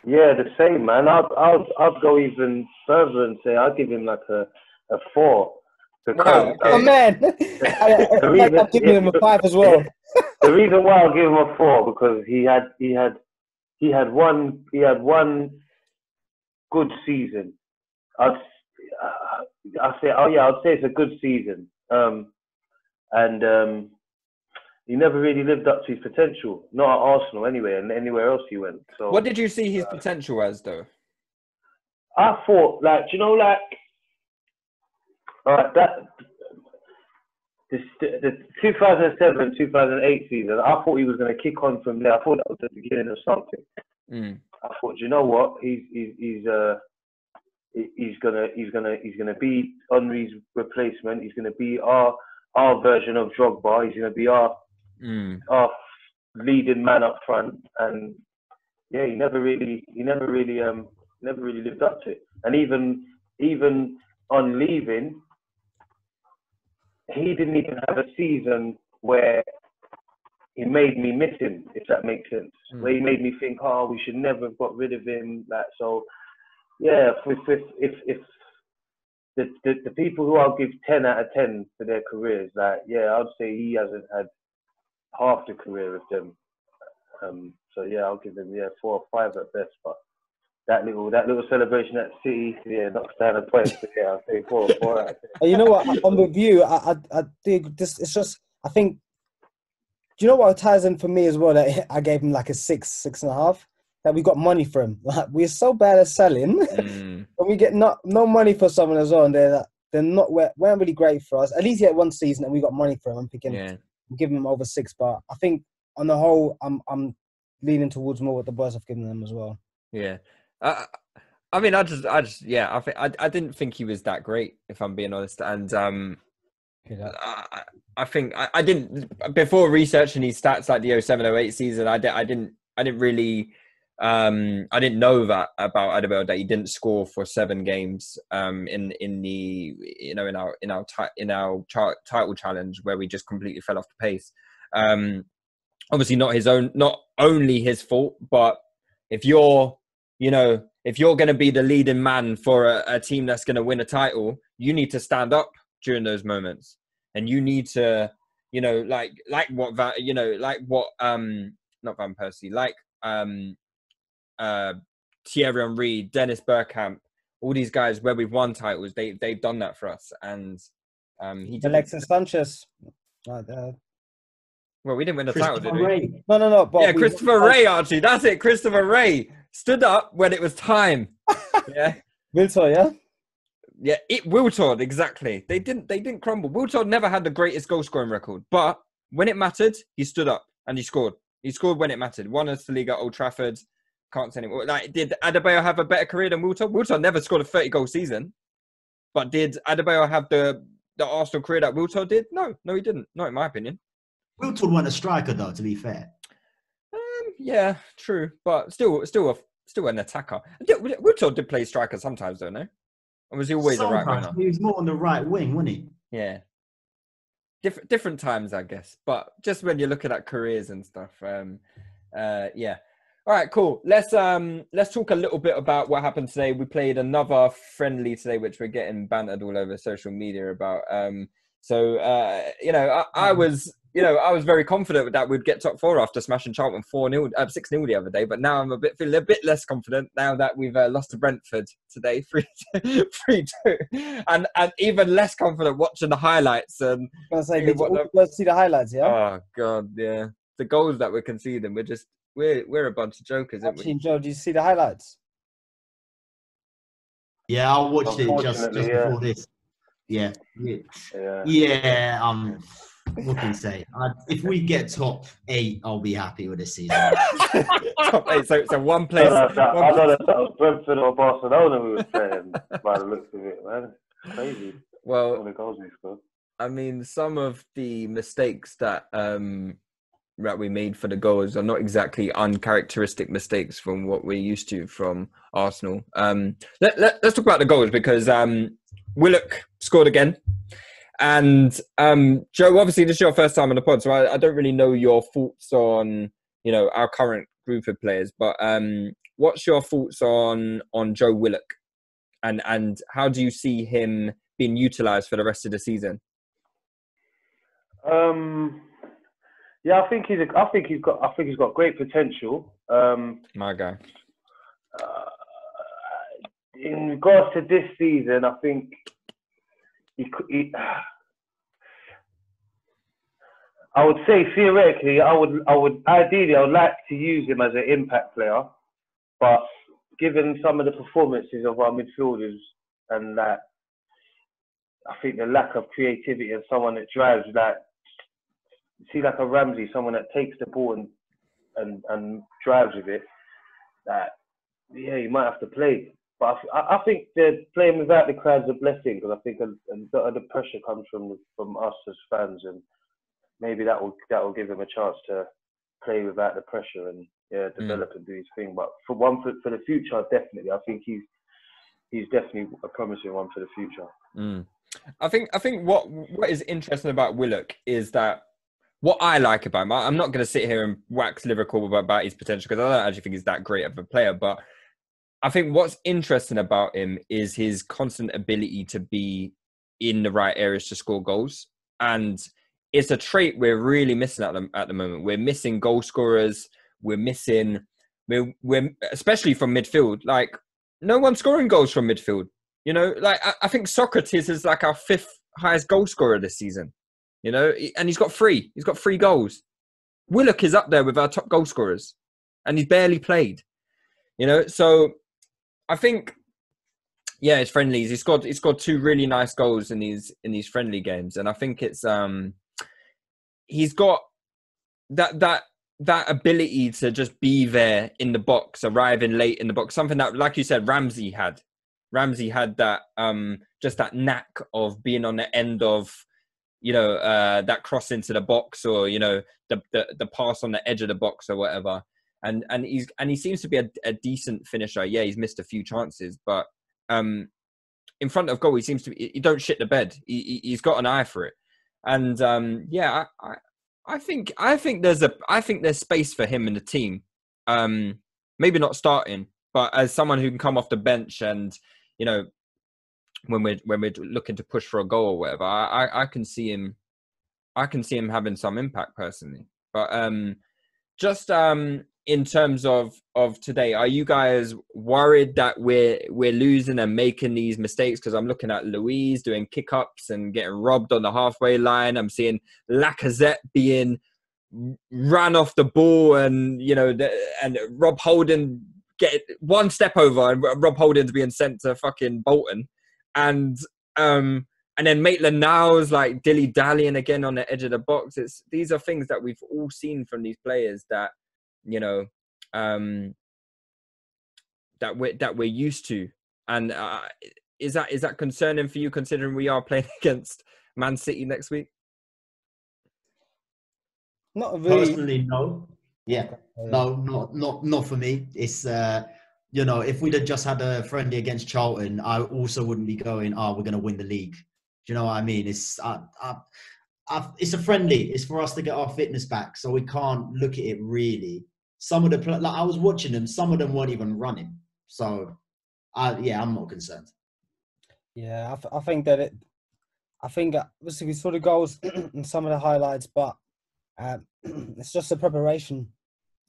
Yeah, the same, man. I'd go even further and say I'd give him like a 4. Because, oh man, I'm giving him a 5 as well. The reason why I'll give him a 4 because he had one good season. I'd say it's a good season. And he never really lived up to his potential. Not at Arsenal anyway, and anywhere else he went. So what did you see his potential as, though? I thought, the 2007-2008 season, I thought he was going to kick on from there. I thought that was the beginning of something. I thought, you know what, he's gonna be Henry's replacement. He's gonna be our version of Drogba. He's gonna be our leading man up front. And yeah, he never really lived up to it. And even even on leaving, he didn't even have a season where he made me miss him, if that makes sense. Where he made me think, oh, we should never have got rid of him. Like, so, yeah, if the people who I'll give 10 out of 10 for their careers, like, yeah, I'd say he hasn't had half the career of them. So yeah, I'll give him 4 or 5 at best. But that little celebration at City, knocks down a point. So yeah, I'll say 4 out of 10. You know what? I'm with you. I dig this. It's just, I think. Do you know what ties in for me as well? That I gave him like a 6.5. That we got money for him. Like, we're so bad at selling, and we get no money for someone as well. And they're weren't really great for us. At least he had one season, and we got money for him. I'm giving him over 6. But I think on the whole, I'm leaning towards more what the boys have given them as well. Yeah. I mean, I didn't think he was that great, if I'm being honest. And I think I didn't, before researching his stats like the 07-08 season, I didn't really I didn't know that about Adebayor, that he didn't score for 7 games in our title challenge, where we just completely fell off the pace. Obviously not only his fault, but if you're going to be the leading man for a team that's going to win a title, you need to stand up during those moments, and you need to, not Van Persie, like Thierry Henry, Dennis Bergkamp, all these guys where we've won titles, they've done that for us, and he did. Alexis Sanchez, right there. Well, we didn't win the title, did we? Ray. No. But yeah, Christopher Ray, Archie. That's it. Christopher Ray stood up when it was time. Yeah. Wiltor, yeah? Yeah, Wiltord, exactly. They didn't crumble. Wiltord never had the greatest goal scoring record, but when it mattered, he stood up and he scored. He scored when it mattered. Won us the league at Old Trafford. Can't say anymore. Like, did Adebayor have a better career than Wiltord? Wiltord never scored a 30-goal season. But did Adebayor have the Arsenal career that Wiltord did? No, he didn't. Not in my opinion. Wiltord wasn't a striker, though, to be fair. Yeah, true. But still an attacker. Wiltord did play striker sometimes, don't know? Or was he always a right winger? He was more on the right wing, wasn't he? Yeah. Different times, I guess. But just when you're looking at careers and stuff, yeah. All right, cool. Let's talk a little bit about what happened today. We played another friendly today, which we're getting bantered all over social media about. I was very confident that we'd get top 4 after smashing Charlton 6-0 the other day. But now I'm feeling a bit less confident now that we've lost to Brentford today, 3-2, and even less confident watching the highlights. And I was going to say, let's see the highlights, yeah. Oh God, yeah. The goals that we're conceding, we're a bunch of jokers, aren't we? Joe, did you see the highlights? Yeah, I watched it just before this. Yeah. What can you say? If we get top 8, I'll be happy with this season. Top 8, so one place. I know that was Brentford or Barcelona we were playing by the looks of it, man. Crazy. Well, all the goals we scored. I mean, some of the mistakes that we made for the goals are not exactly uncharacteristic mistakes from what we're used to from Arsenal. Let's talk about the goals, because Willock scored again. And Joe, obviously this is your first time on the pod, so I don't really know your thoughts on our current group of players. But what's your thoughts on Joe Willock, and how do you see him being utilised for the rest of the season? Yeah, I think he's got great potential. My guy. In regards to this season, I think I would say theoretically, I would like to use him as an impact player, but given some of the performances of our midfielders and that, I think the lack of creativity and someone that drives, like a Ramsey, someone that takes the ball and drives with it, that you might have to play. But I think that playing without the crowd's a blessing, because I think a lot of the pressure comes from us as fans, and maybe that will give him a chance to play without the pressure and develop and do his thing. But for the future, definitely, I think he's definitely a promising one for the future. Mm. I think what is interesting about Willock is that what I like about him, I'm not going to sit here and wax lyrical about his potential because I don't actually think he's that great of a player, but I think what's interesting about him is his constant ability to be in the right areas to score goals. And it's a trait we're really missing at the moment. We're missing goal scorers. We're especially from midfield. Like, no one's scoring goals from midfield. You know, like I think Socrates is like our 5th highest goal scorer this season. You know, and he's got 3. He's got 3 goals. Willock is up there with our top goal scorers, and he's barely played. You know, so I think, yeah, it's friendlies. He scored 2 really nice goals in these friendly games, and I think it's he's got that ability to just be there in the box, arriving late in the box. Something that, like you said, Ramsey had that just that knack of being on the end of, you know, that cross into the box, or, you know, the pass on the edge of the box or whatever. And he seems to be a decent finisher. Yeah, he's missed a few chances, but in front of goal, he don't shit the bed. He's got an eye for it. And yeah, I think there's space for him in the team. Maybe not starting, but as someone who can come off the bench and, you know, when we're looking to push for a goal or whatever, I can see him having some impact personally. But just in terms of today, are you guys worried that we're losing and making these mistakes? Because I'm looking at Luiz doing kick-ups and getting robbed on the halfway line. I'm seeing Lacazette being ran off the ball, and, you know, and Rob Holding get one step over, and Rob Holding's being sent to fucking Bolton. And then Maitland-Niles like dilly-dallying again on the edge of the box. These are things that we've all seen from these players that, you know, that we're used to. And is that concerning for you, considering we are playing against Man City next week? Not really. Personally, no. Yeah, no, not for me. It's you know, if we'd have just had a friendly against Charlton, I also wouldn't be going, we're going to win the league. Do you know what I mean? It's a friendly. It's for us to get our fitness back, so we can't look at it really. Some of the, like, I was watching them, some of them weren't even running. So, yeah, I'm not concerned. Yeah, I think obviously we saw the goals and some of the highlights, but it's just the preparation.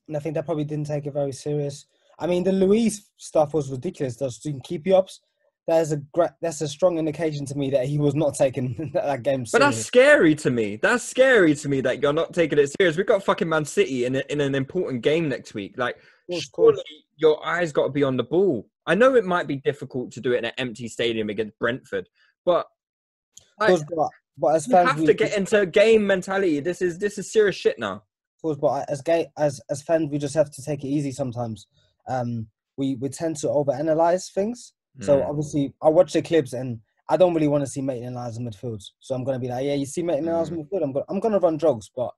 And I think they probably didn't take it very serious. I mean, the Luiz stuff was ridiculous. Those keep you ups. That's a strong indication to me that he was not taking that game serious. But that's scary to me. That's scary to me that you're not taking it serious. We've got fucking Man City in an important game next week. Like, surely your eyes got to be on the ball. I know it might be difficult to do it in an empty stadium against Brentford, but but as you fans, have to get into game mentality. This is serious shit now. Of course, but as fans, we just have to take it easy sometimes. We tend to overanalyze things. So obviously, I watch the clips and I don't really want to see Maitland-Niles in midfield. So I'm going to be like, yeah, you see Maitland-Niles in midfield, I'm going to run jogs. But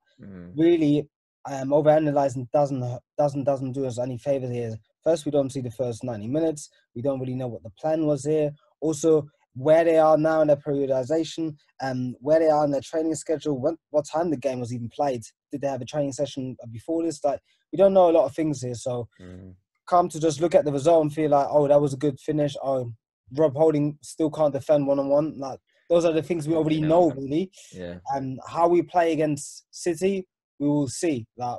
really, overanalyzing doesn't do us any favors here. First, we don't see the first 90 minutes. We don't really know what the plan was here. Also, where they are now in their periodization, where they are in their training schedule, what time the game was even played. Did they have a training session before this? Like, we don't know a lot of things here. So come to just look at the result and feel like, oh, that was a good finish. Oh, Rob Holding still can't defend one-on-one. Like, those are the things we already know, really. Yeah. And how we play against City, we will see. Like,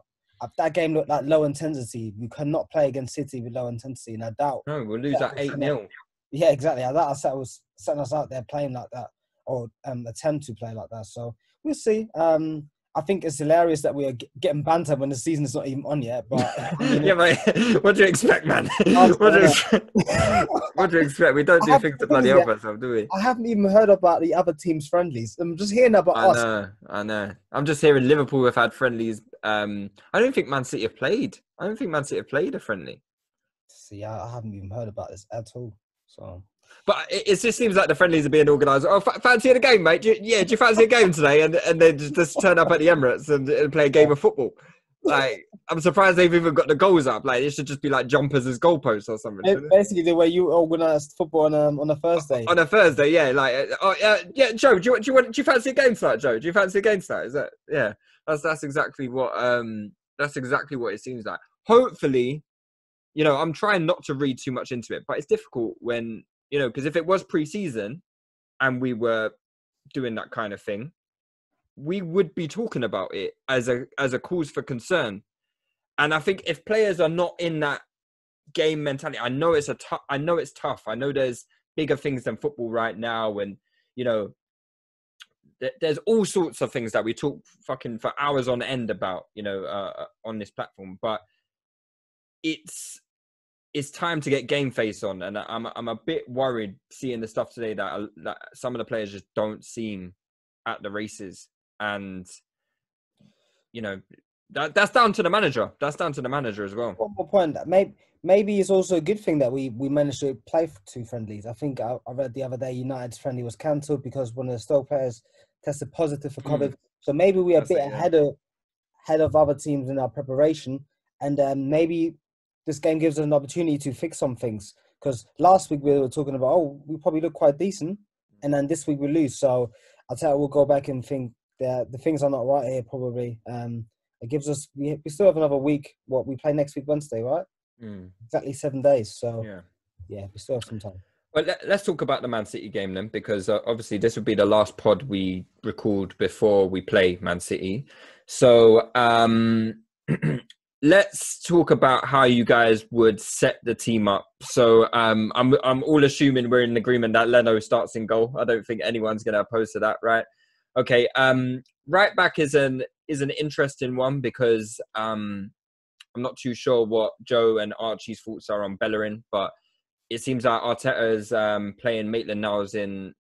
that game looked like low intensity. We cannot play against City with low intensity, and I doubt. No, we'll lose that 8-0. Yeah, exactly. I doubt I was setting us out there playing like that, or attempt to play like that. So we'll see. I think it's hilarious that we are getting banter when the season is not even on yet. But yeah, mate, what do you expect, man? What do you expect? We don't do things to bloody help ourselves, do we? I haven't even heard about the other teams' friendlies. I'm just hearing about us. I know. I'm just hearing Liverpool have had friendlies. I don't think Man City have played. I don't think Man City have played a friendly. See, I haven't even heard about this at all. So. But it just seems like the friendlies are being organised. Oh, fancy a game, mate? Do you fancy a game today? And they just turn up at the Emirates and play a game of football. Like, I'm surprised they've even got the goals up. Like, it should just be like jumpers as goalposts or something. shouldn't it? Basically, the way you organise football on a Thursday. On a Thursday, yeah. Like, yeah, Joe, do you fancy a game start, Joe? Do you fancy a game start? Is that, yeah? That's exactly what it seems like. Hopefully, I'm trying not to read too much into it, but it's difficult when because if it was pre-season and we were doing that kind of thing, we would be talking about it as a cause for concern. And I think if players are not in that game mentality, I know it's tough. I know there's bigger things than football right now, and there's all sorts of things that we talk fucking for hours on end about, on this platform. But it's time to get game face on, and I'm a bit worried seeing the stuff today that some of the players just don't seem at the races, and that's down to the manager. That's down to the manager as well. One more point. Maybe it's also a good thing that we managed to play 2 friendlies. I think I read the other day United's friendly was cancelled because one of the Stoke players tested positive for COVID. So maybe we're a bit ahead of other teams in our preparation, and maybe this game gives us an opportunity to fix some things. Because last week we were talking about, we probably look quite decent, and then this week we lose. So I'll tell you, we'll go back and think that the things are not right here probably. It gives us, we still have another week. We play next week Wednesday, right? Exactly 7 days. So yeah, we still have some time. Well, let's talk about the Man City game then, because obviously this would be the last pod we record before we play Man City. So let's talk about how you guys would set the team up. So I'm all assuming we're in agreement that Leno starts in goal. I don't think anyone's going to oppose to that, right? Okay. Right back is an interesting one because I'm not too sure what Joe and Archie's thoughts are on Bellerin, but it seems like Arteta's playing Maitland-Niles in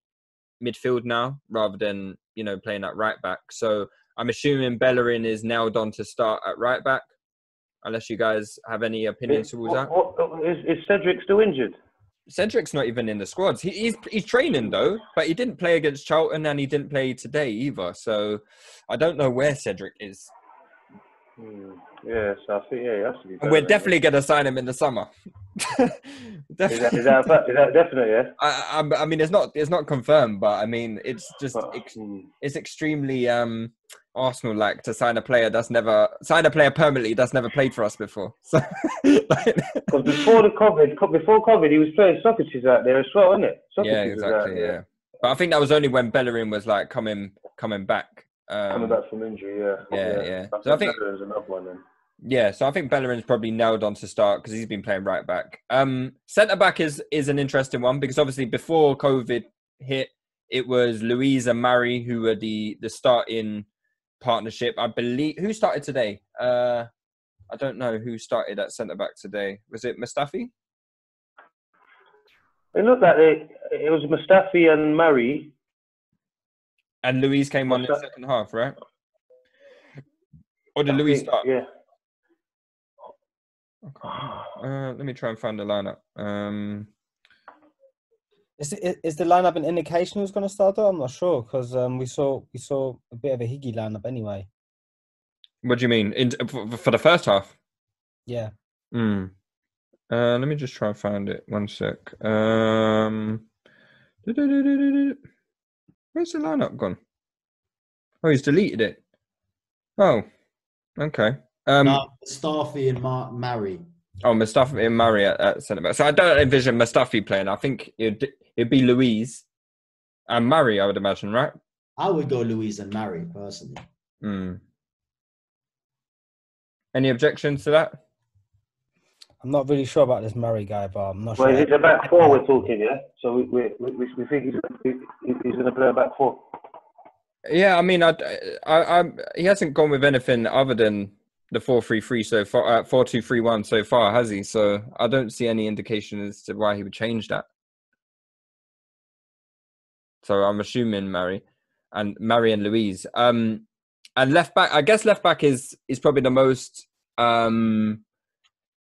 midfield now rather than playing at right back. So I'm assuming Bellerin is nailed on to start at right back. Unless you guys have any opinions towards that. Is Cedric still injured? Cedric's not even in the squads. He's training though, but he didn't play against Charlton and he didn't play today either. So I don't know where Cedric is. Yes, I think he has to be. And we're definitely going to sign him in the summer. Is that definite? Yeah. I mean, it's not confirmed, but I mean, it's just it's extremely Arsenal-like to sign a player permanently that's never played for us before. So, because before COVID, he was playing Socrates out there as well, wasn't it? Yeah, exactly. Yeah, but I think that was only when Bellerin was like coming back. Coming back from injury, yeah. So I think there's another one then. Yeah, so I think Bellerin's probably nailed on to start because he's been playing right back. Centre back is an interesting one because obviously before COVID hit, it was Luiz and Mari who were the starting partnership. I believe who started today. I don't know who started at centre back today. Was it Mustafi? It looked like it was Mustafi and Mari. And Luiz came on in the second half, right? Or did Luiz start? Yeah. Let me try and find the lineup. Is the lineup an indication who's going to start though? I'm not sure because we saw a bit of a Higgy lineup anyway. What do you mean? For the first half? Yeah. Let me just try and find it. One sec. Where's the lineup gone? Oh, he's deleted it. Oh, okay. No, Mustafi and Mari. Oh, Mustafi and Mari at centre back. So I don't envision Mustafi playing. I think it'd be Luiz and Mari, I would imagine, right? I would go Luiz and Mari, personally. Any objections to that? I'm not really sure about this Murray guy, but I'm not sure. Well, it's a back four we're talking, yeah? So we think he's going to play a back four. Yeah, I mean, he hasn't gone with anything other than the 4-3-3 so far, 4-2-3-1 so far, has he? So I don't see any indication as to why he would change that. So I'm assuming Mari and Luiz. And left back, I guess left back is probably the most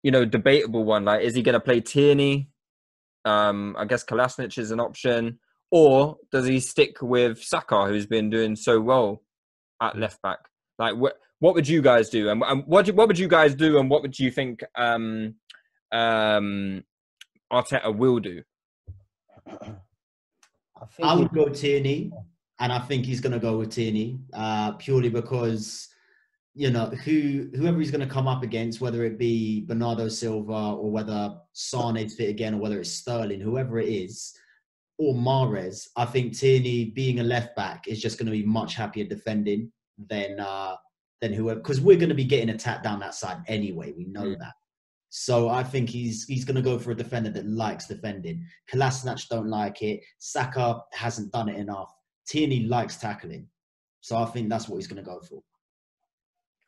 debatable one. Like, is he going to play Tierney? I guess Kolasinac is an option. Or does he stick with Saka, who's been doing so well at left back? Like, what would you guys do? And what would you guys do? And what would you think Arteta will do? I would go Tierney, and I think he's going to go with Tierney purely because, you know, whoever he's going to come up against, whether it be Bernardo Silva or whether Sane's fit again or whether it's Sterling, whoever it is, or Mahrez, I think Tierney being a left back is just going to be much happier defending than whoever, because we're going to be getting attacked down that side anyway. We know that. So I think he's going to go for a defender that likes defending. Kolasinac don't like it. Saka hasn't done it enough. Tierney likes tackling. So I think that's what he's going to go for.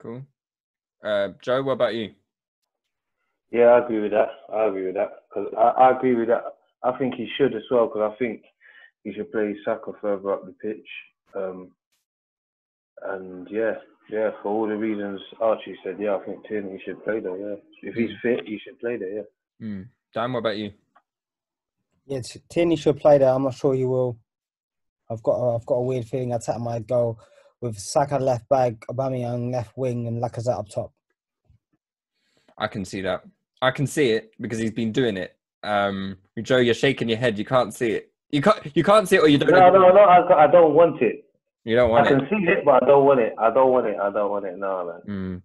Cool. Joe, what about you? Yeah, I agree with that. I agree with that. I think he should as well, because I think he should play Saka further up the pitch. And yeah, for all the reasons Archie said, yeah, I think Tierney should play there, yeah. If he's fit, he should play there, yeah. Dan, what about you? Yeah, Tierney should play there. I'm not sure he will. I've got a weird feeling Arteta might go with Saka left back, Aubameyang left wing, and Lacazette up top. I can see that. I can see it because he's been doing it. Joe, you're shaking your head. You can't see it. You can't see it, or you don't. No. I don't want it. You don't want it. I can see it, but I don't want it. No, man.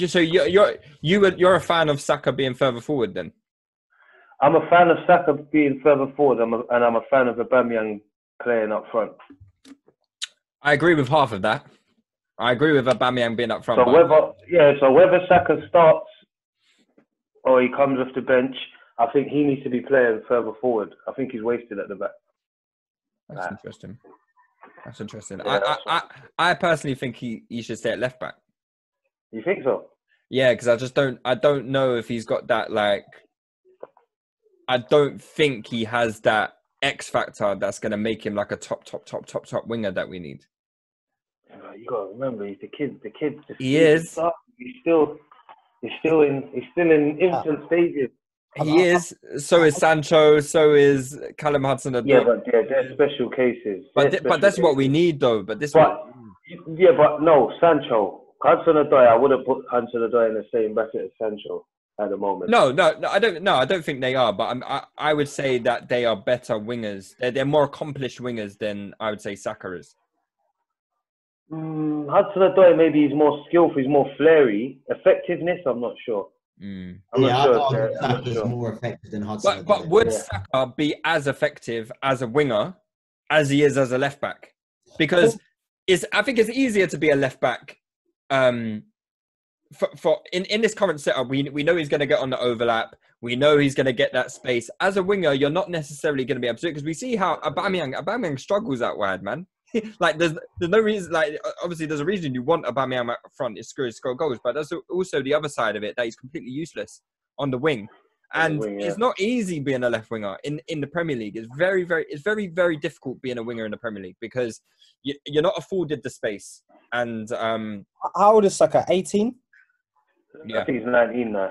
So you're a fan of Saka being further forward, then? I'm a fan of Saka being further forward, and I'm a fan of Aubameyang playing up front. I agree with half of that. I agree with Aubameyang being up front. So whether Saka starts or he comes off the bench, I think he needs to be playing further forward. I think he's wasted at the back. That's interesting. That's interesting. Yeah, I personally think he should stay at left back. You think so? Yeah, because I don't know if he's got that, like, I don't think he has that X factor that's going to make him like a top winger that we need. You got to remember, he's the kid. He is. He's still in infant stages. He is. So is Sancho. So is Callum Hudson-Odoi. Yeah, but they're special cases. But that's what we need, though. But no, Sancho. Hudson-Odoi, I would have put Hudson-Odoi in the same bracket as Sancho at the moment. No, I don't. No, I don't think they are. But I would say that they are better wingers. They're more accomplished wingers than I would say Saka is. Hudson-Odoi, maybe he's more skillful, he's more flary. Effectiveness, I'm not sure. I'm not sure. Saka's more effective than Hudson-Odoi. But would Saka be as effective as a winger as he is as a left back? Because I think it's easier to be a left back. For in this current setup, we know he's going to get on the overlap. We know he's going to get that space. As a winger, you're not necessarily going to be able to do it because we see how Aubameyang struggles out wide, man. Like there's no reason. Like obviously, there's a reason you want Aubameyang up front is score goals, but there's also the other side of it that he's completely useless on the wing. And it's not easy being a left winger in the Premier League. It's very difficult being a winger in the Premier League because you're not afforded the space. And how old is Saka? 18. Yeah. I think he's 19 now.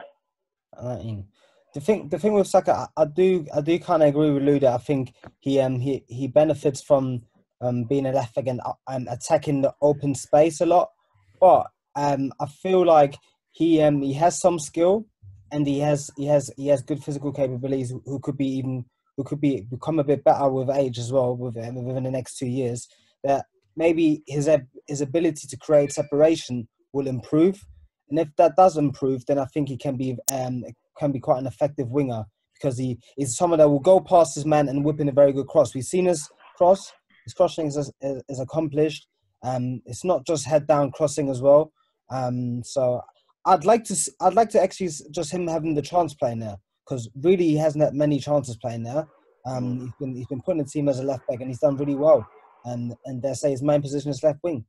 19. The thing with Saka, I do kind of agree with Lou that I think he benefits from being a left back and attacking the open space a lot. But I feel like he has some skill and he has good physical capabilities. Who could become a bit better with age as well within the next 2 years. That maybe his ability to create separation will improve. And if that does improve, then I think he can be quite an effective winger because he is someone that will go past his man and whip in a very good cross. We've seen his cross. His crossing is accomplished. It's not just head down crossing as well. So I'd like to actually just him having the chance playing there because really he hasn't had many chances playing there. He's been put in the team as a left back and he's done really well. And they say his main position is left wing.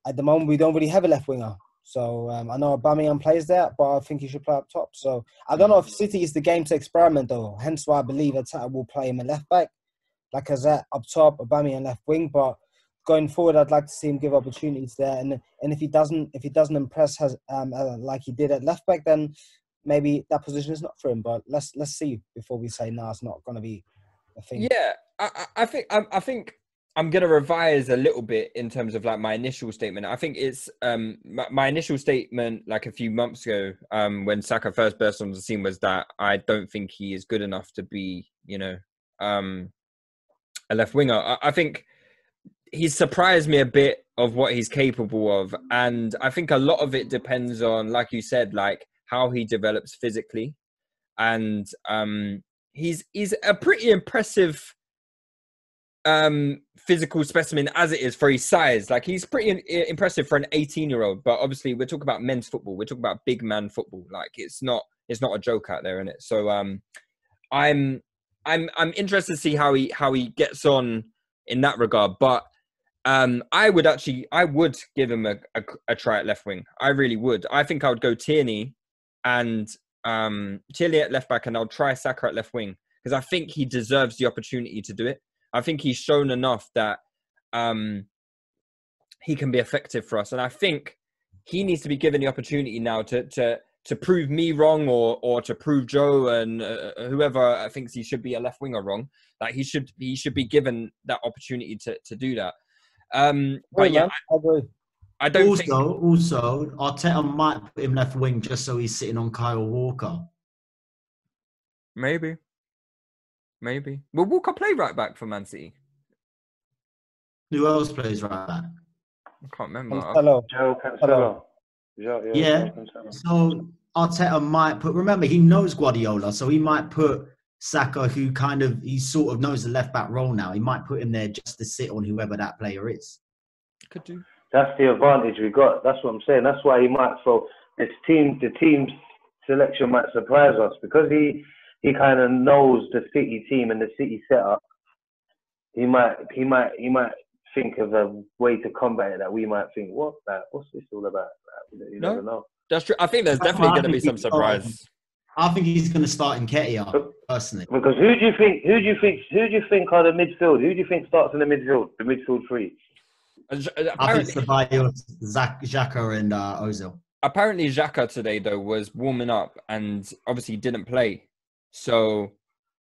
At the moment we don't really have a left winger. So I know Aubameyang plays there, but I think he should play up top. So I don't know if City is the game to experiment though. Hence why I believe Arteta will play him a left back, Lacazette up top, Aubameyang left wing. But going forward, I'd like to see him give opportunities there. And if he doesn't impress like he did at left back, then maybe that position is not for him. But let's see before we say no, it's not going to be a thing. Yeah, I think I'm gonna revise a little bit in terms of like my initial statement. I think it's my initial statement like a few months ago when Saka first burst on the scene was that I don't think he is good enough to be, you know, a left winger. I think he's surprised me a bit of what he's capable of, and I think a lot of it depends on, like you said, like how he develops physically, and he's a pretty impressive physical specimen as it is for his size. Like he's pretty impressive for an 18-year-old, but obviously we're talking about men's football. We're talking about big man football. Like it's not a joke out there, innit? So I'm interested to see how he gets on in that regard. But I would give him a try at left wing. I really would. I think I would go Tierney and Tierney at left back, and I'll try Saka at left wing because I think he deserves the opportunity to do it. I think he's shown enough that he can be effective for us. And I think he needs to be given the opportunity now to prove me wrong or to prove Joe and whoever thinks he should be a left winger wrong. Like he should be given that opportunity to do that. But yeah, I agree. I don't Also, Arteta might put him left wing just so he's sitting on Kyle Walker. Maybe. Will Walker play right back for Man City? Who else plays right back? I can't remember. Hello. Joe Cancelo. Yeah. So Arteta might put. Remember, he knows Guardiola, so he might put Saka, who he sort of knows the left back role now. He might put him there just to sit on whoever that player is. Could do. That's the advantage we got. That's what I'm saying. That's why he might. So the team's selection might surprise us because he kind of knows the City team and the City setup. He might think of a way to combat it that we might think, what's this all about? You never know. That's true. I think there's definitely going to be some surprise. I think he's going to start in Nketiah, personally. Because who do you think are the midfield? Who do you think starts in the midfield? The midfield three. I think Ceballos, Xhaka and Ozil. Apparently, Xhaka today though was warming up and obviously didn't play. So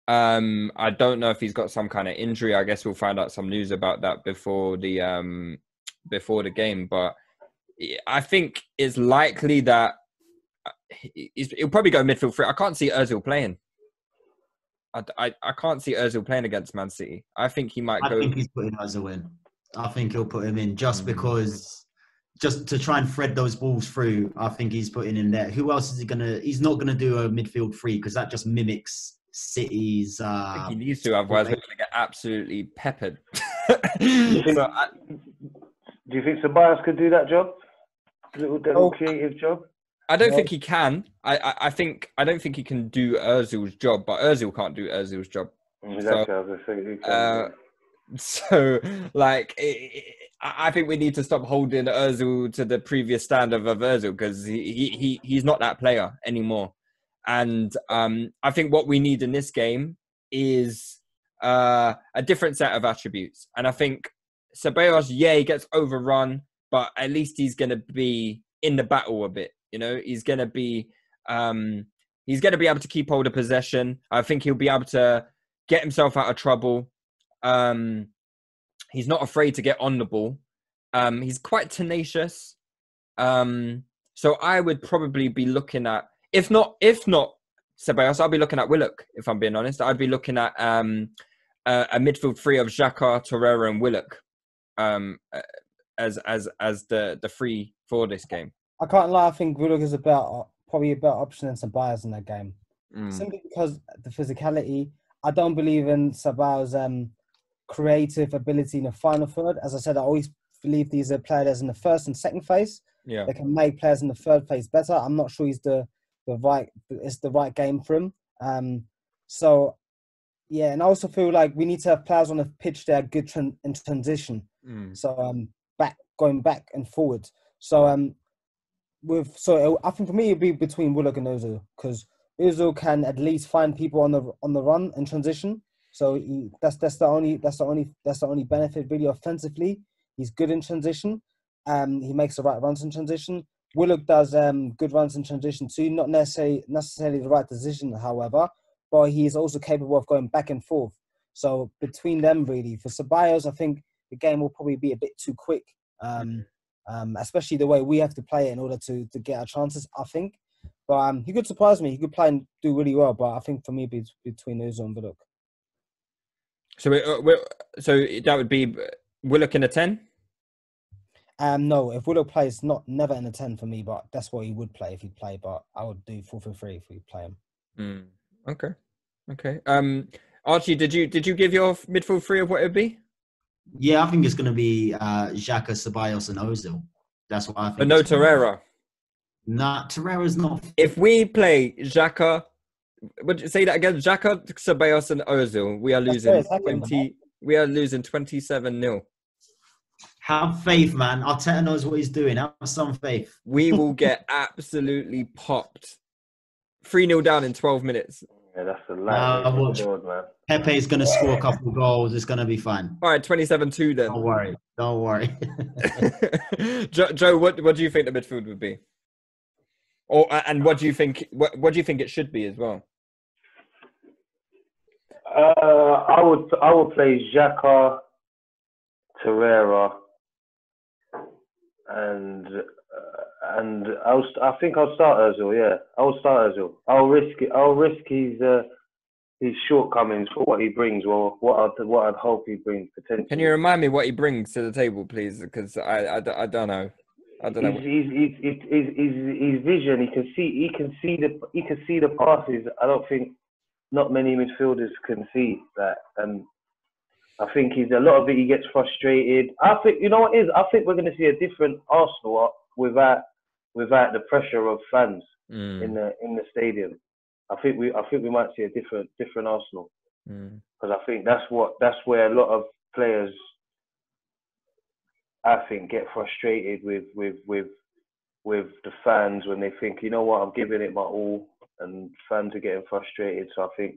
I don't know if he's got some kind of injury. I guess we'll find out some news about that before the game. But I think it's likely that he'll probably go midfield three. I can't see Ozil playing. I can't see Ozil playing against Man City. I think he might go. I think he's putting Ozil in. I think he'll put him in just because, just to try and thread those balls through. I think he's putting in there. Who else is he gonna? He's not gonna do a midfield three because that just mimics City's. I think he needs to, otherwise we're gonna get absolutely peppered. Do you think Ceballos could do that job? A little creative job. I don't think he can. I don't think he can do Ozil's job, but Ozil can't do Ozil's job. So, like, I think we need to stop holding Ozil to the previous standard of Ozil because he's not that player anymore. And I think what we need in this game is a different set of attributes. And I think Ceballos, he gets overrun, but at least he's going to be in the battle a bit. You know, he's going to be able to keep hold of possession. I think he'll be able to get himself out of trouble. He's not afraid to get on the ball. He's quite tenacious. So I would probably be looking at, if not Ceballos, I'll be looking at Willock, if I'm being honest. I'd be looking at a midfield three of Xhaka, Torreira and Willock as the three for this game. I can't lie, I think Willock is probably a better option than Ceballos in that game. Simply because the physicality. I don't believe in Ceballos' creative ability in the final third. As I said, I always believe these are players in the first and second phase. Yeah. They can make players in the third phase better. I'm not sure it's the right game for him. So, yeah, and I also feel like we need to have players on the pitch that are good in transition. So, going back and forward. So, I think for me it'd be between Willock and Ozil because Ozil can at least find people on the run and transition. So that's the only benefit really offensively. He's good in transition. He makes the right runs in transition. Willock does good runs in transition too. Not necessarily the right decision, however, but he is also capable of going back and forth. So between them, really, for Ceballos, I think the game will probably be a bit too quick. Especially the way we have to play it in order to get our chances, I think. But he could surprise me. He could play and do really well. But I think for me, between Ozil and Willock. So so that would be Willock in a 10? No, if Willock plays, never in a 10 for me, but that's what he would play if he'd play. But I would do 4-3-3 if we play him. Okay. Archie, did you give your midfield three of what it would be? Yeah, I think it's going to be Xhaka, Ceballos, and Ozil. That's what I think. But no Torreira. Nah, Torreira's not. If we play Xhaka, would you say that again? Xhaka, Ceballos, and Ozil, we are losing 20. We are losing 27-0. Have faith, man. Arteta knows what he's doing. Have some faith. We will get absolutely popped. 3-0 down in 12 minutes. Yeah, that's a lot. Man. Pepe's going to score a couple of goals. It's going to be fine. All right, 27-2 then. Don't worry. Joe, what do you think the midfield would be? And what do you think? What do you think it should be as well? I would play Xhaka, Torreira, and I think I'll start Ozil. Yeah, I'll start Ozil. I'll risk his shortcomings for what he brings, or what I'd hope he brings potentially. Can you remind me what he brings to the table, please? Because I don't know. I don't know. His vision. He can see the passes. I don't think not many midfielders can see that, and I think a lot of it. He gets frustrated. I think you know what it is. I think we're going to see a different Arsenal without the pressure of fans in the stadium. I think we might see a different Arsenal because I think that's where a lot of players, I think, get frustrated with the fans when they think, you know what, I'm giving it my all, and fans are getting frustrated. So I think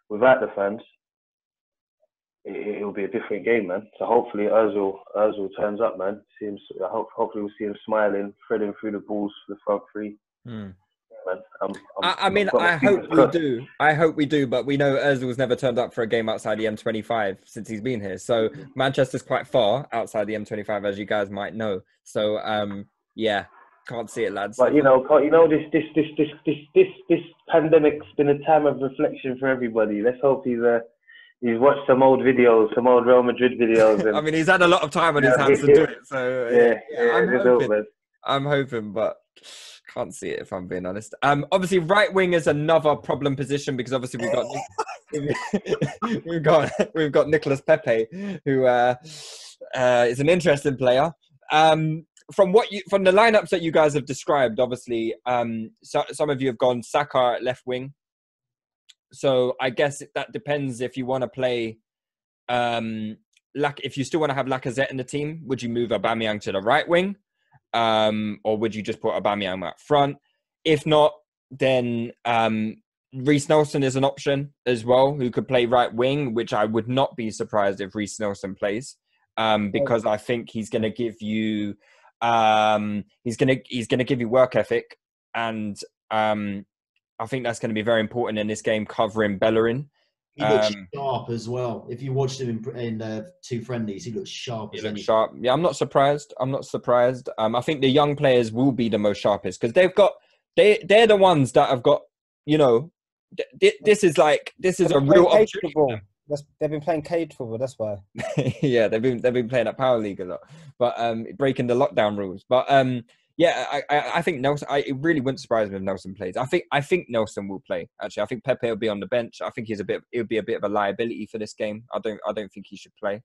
without the fans, it'll be a different game, man. So hopefully Ozil turns up, man. Hopefully we'll see him smiling, threading through the balls for the front three. Man, I hope we do. I hope we do, but we know Ozil's never turned up for a game outside the M25 since he's been here. So Manchester's quite far outside the M25, as you guys might know. So yeah, can't see it, lads. But this pandemic's been a time of reflection for everybody. Let's hope he's watched some old videos, some old Real Madrid videos. And, I mean, he's had a lot of time on his hands to do it. So I'm hoping, but can't see it if I'm being honest. Obviously, right wing is another problem position because obviously we've got Nicolas Pepe, who is an interesting player. From the lineups that you guys have described, obviously, some of you have gone Saka at left wing. So I guess that depends if you want to play. If you still want to have Lacazette in the team, would you move Aubameyang to the right wing? Or would you just put Aubameyang up front? If not, then Reece Nelson is an option as well, who could play right wing, which I would not be surprised if Reece Nelson plays, because I think he's going to give you he's going to give you work ethic, and I think that's going to be very important in this game, covering Bellerin. He looks sharp as well. If you watched him in the two friendlies, he looks sharp. Sharp. Yeah, I'm not surprised. I think the young players will be the most sharpest because they're the ones that have got, this is a real opportunity. They've been playing cage football, that's why. Yeah, they've been playing at Power League a lot, but breaking the lockdown rules. But yeah, I think Nelson. It really wouldn't surprise me if Nelson plays. I think Nelson will play. Actually, I think Pepe will be on the bench. I think it would be a bit of a liability for this game. I don't think he should play.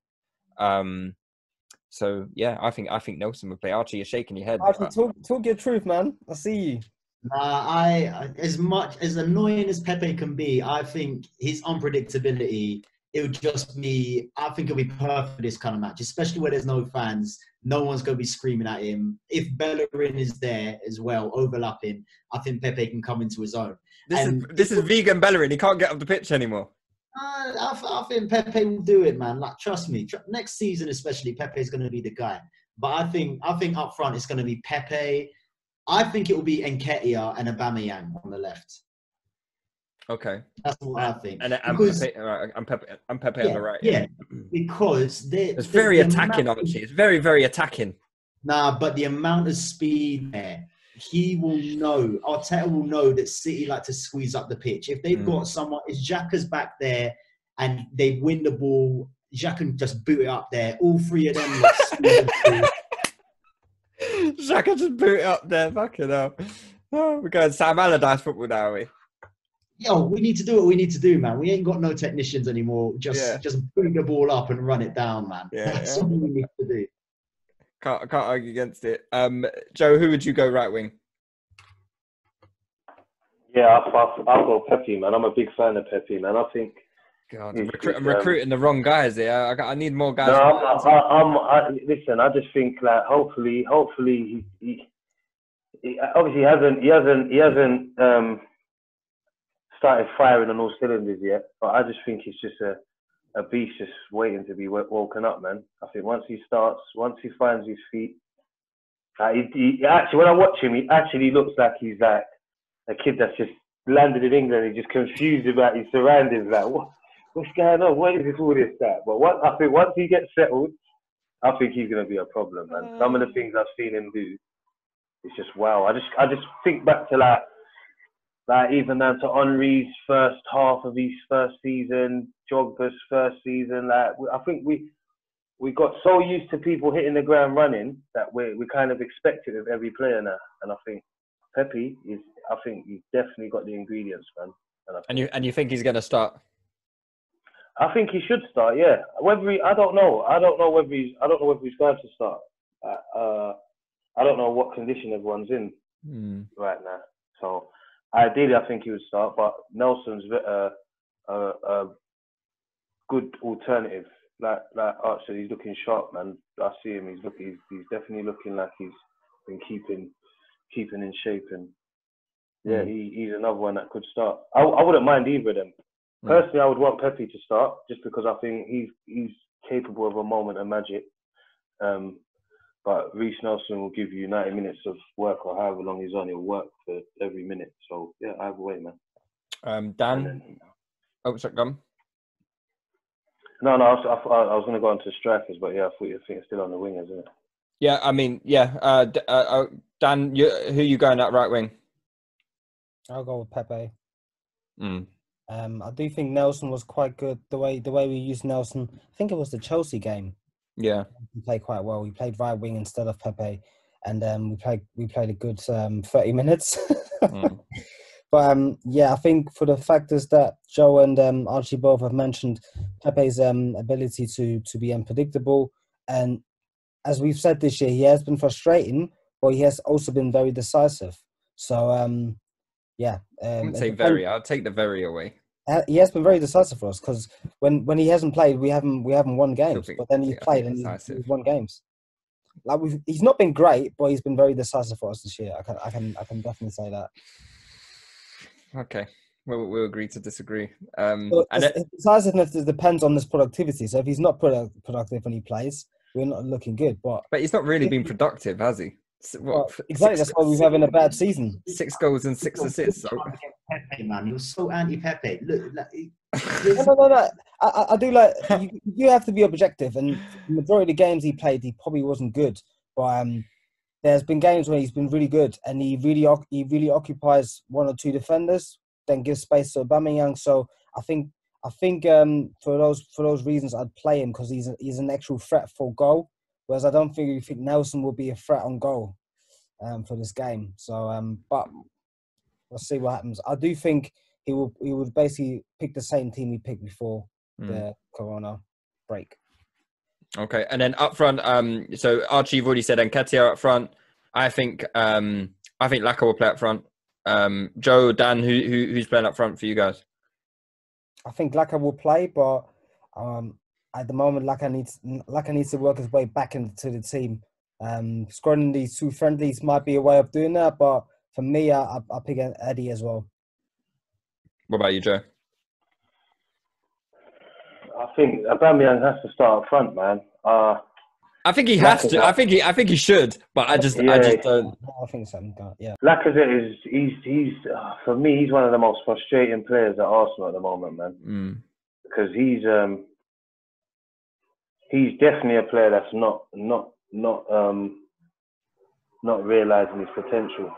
So yeah, I think Nelson will play. Archie, you're shaking your head. Archie, talk your truth, man. I see you. As much as annoying as Pepe can be, I think his unpredictability, it would just be, I think it'll be perfect for this kind of match, especially where there's no fans. No one's going to be screaming at him. If Bellerin is there as well, overlapping, I think Pepe can come into his own. This is vegan Bellerin. He can't get off the pitch anymore. I think Pepe will do it, man. Like, trust me. Next season especially, Pepe is going to be the guy. But I think up front it's going to be Pepe. I think it will be Nketiah and Aubameyang on the left. Okay. That's what I think. And Because Pepe, right, I'm Pepe on the right. yeah, because It's very attacking, Archie. It's very, very attacking. Nah, but the amount of speed there, he will know. Arteta will know that City like to squeeze up the pitch. If they've got someone, if Xhaka's back there and they win the ball, Xhaka can just boot it up there. All three of them look squeezing through. Xhaka just boot it up there. Fucking hell. Oh, we're going Sam Allardyce football now, are we? Yo, we need to do what we need to do, man. We ain't got no technicians anymore. Just boot the ball up and run it down, man. That's what we need to do. Can't argue against it. Joe, who would you go right wing? Yeah, I'll go Pepe, man. I'm a big fan of Pepe, man. I think. God, I'm recruiting the wrong guys here. I need more guys. No, listen. I just think like hopefully he obviously he hasn't started firing on all cylinders yet. But I just think he's just a beast just waiting to be woken up, man. I think once he finds his feet, he actually, when I watch him, he actually looks like he's like a kid that's just landed in England. He's just confused about his surroundings. Like, what's going on? What is this, all this, that? But I think once he gets settled, I think he's going to be a problem, man. Some of the things I've seen him do, it's just wow. I just think back to like even down to Henry's first half of his first season, Drogba's first season. Like I think we got so used to people hitting the ground running that we kind of expect it with every player now. And I think Pepe I think he's definitely got the ingredients, man. And you think he's going to start? I think he should start. Yeah. I don't know whether he's going to start. I don't know what condition everyone's in right now. So ideally, I think he would start. But Nelson's a good alternative. Like Archie, he's looking sharp, man. I see him. He's definitely looking like he's been keeping in shape, and he's another one that could start. I wouldn't mind either of them. Personally, I would want Pepe to start just because I think he's capable of a moment of magic. But Reece Nelson will give you 90 minutes of work, or however long he's on. He'll work for every minute. So yeah, either way, man. Dan, sorry, go on. No, I was going to go on to strikers, but yeah, I think it's still on the wingers, isn't it? Yeah, I mean, yeah. Dan, who you going at right wing? I'll go with Pepe. I do think Nelson was quite good. The way we used Nelson, I think it was the Chelsea game. Yeah, he played quite well. We played right wing instead of Pepe, and we played a good 30 minutes. But I think for the factors that Joe and Archie both have mentioned, Pepe's ability to be unpredictable, and as we've said this year, he has been frustrating, but he has also been very decisive. So I wouldn't say very. I'll take the very away. He has been very decisive for us because when he hasn't played, we haven't won games. But then he's played and he's won games. Like he's not been great, but he's been very decisive for us this year. I can definitely say that. Okay, we'll agree to disagree. So his decisiveness depends on his productivity. So if he's not productive when he plays, we're not looking good. But he's not really been productive, has he? Exactly. That's why we're having a bad season. 6 goals and 6 assists. Pepe, man, you're so anti-Pepe. Look, no. I do like you have to be objective, and the majority of the games he played, he probably wasn't good. But there's been games where he's been really good, and he really occupies one or two defenders, then gives space to Aubameyang. So I think for those reasons, I'd play him because he's an actual threat for goal. Whereas I don't think Nelson will be a threat on goal for this game. So, but we'll see what happens. I do think he would basically pick the same team he picked before the Corona break. Okay, and then up front, so Archie, you've already said Nketiah up front. I think Laka will play up front. Joe, Dan, who's playing up front for you guys? I think Laka will play, but at the moment, Laka needs to work his way back into the team. Scoring these 2 friendlies might be a way of doing that, but for me, I'll pick Eddie as well. What about you, Joe? I think Aubameyang has to start up front, man. I think he has to. I think he should. But I just don't. I think so. Yeah. Lacazette he's for me, he's one of the most frustrating players at Arsenal at the moment, man. Because he's definitely a player that's not realising his potential.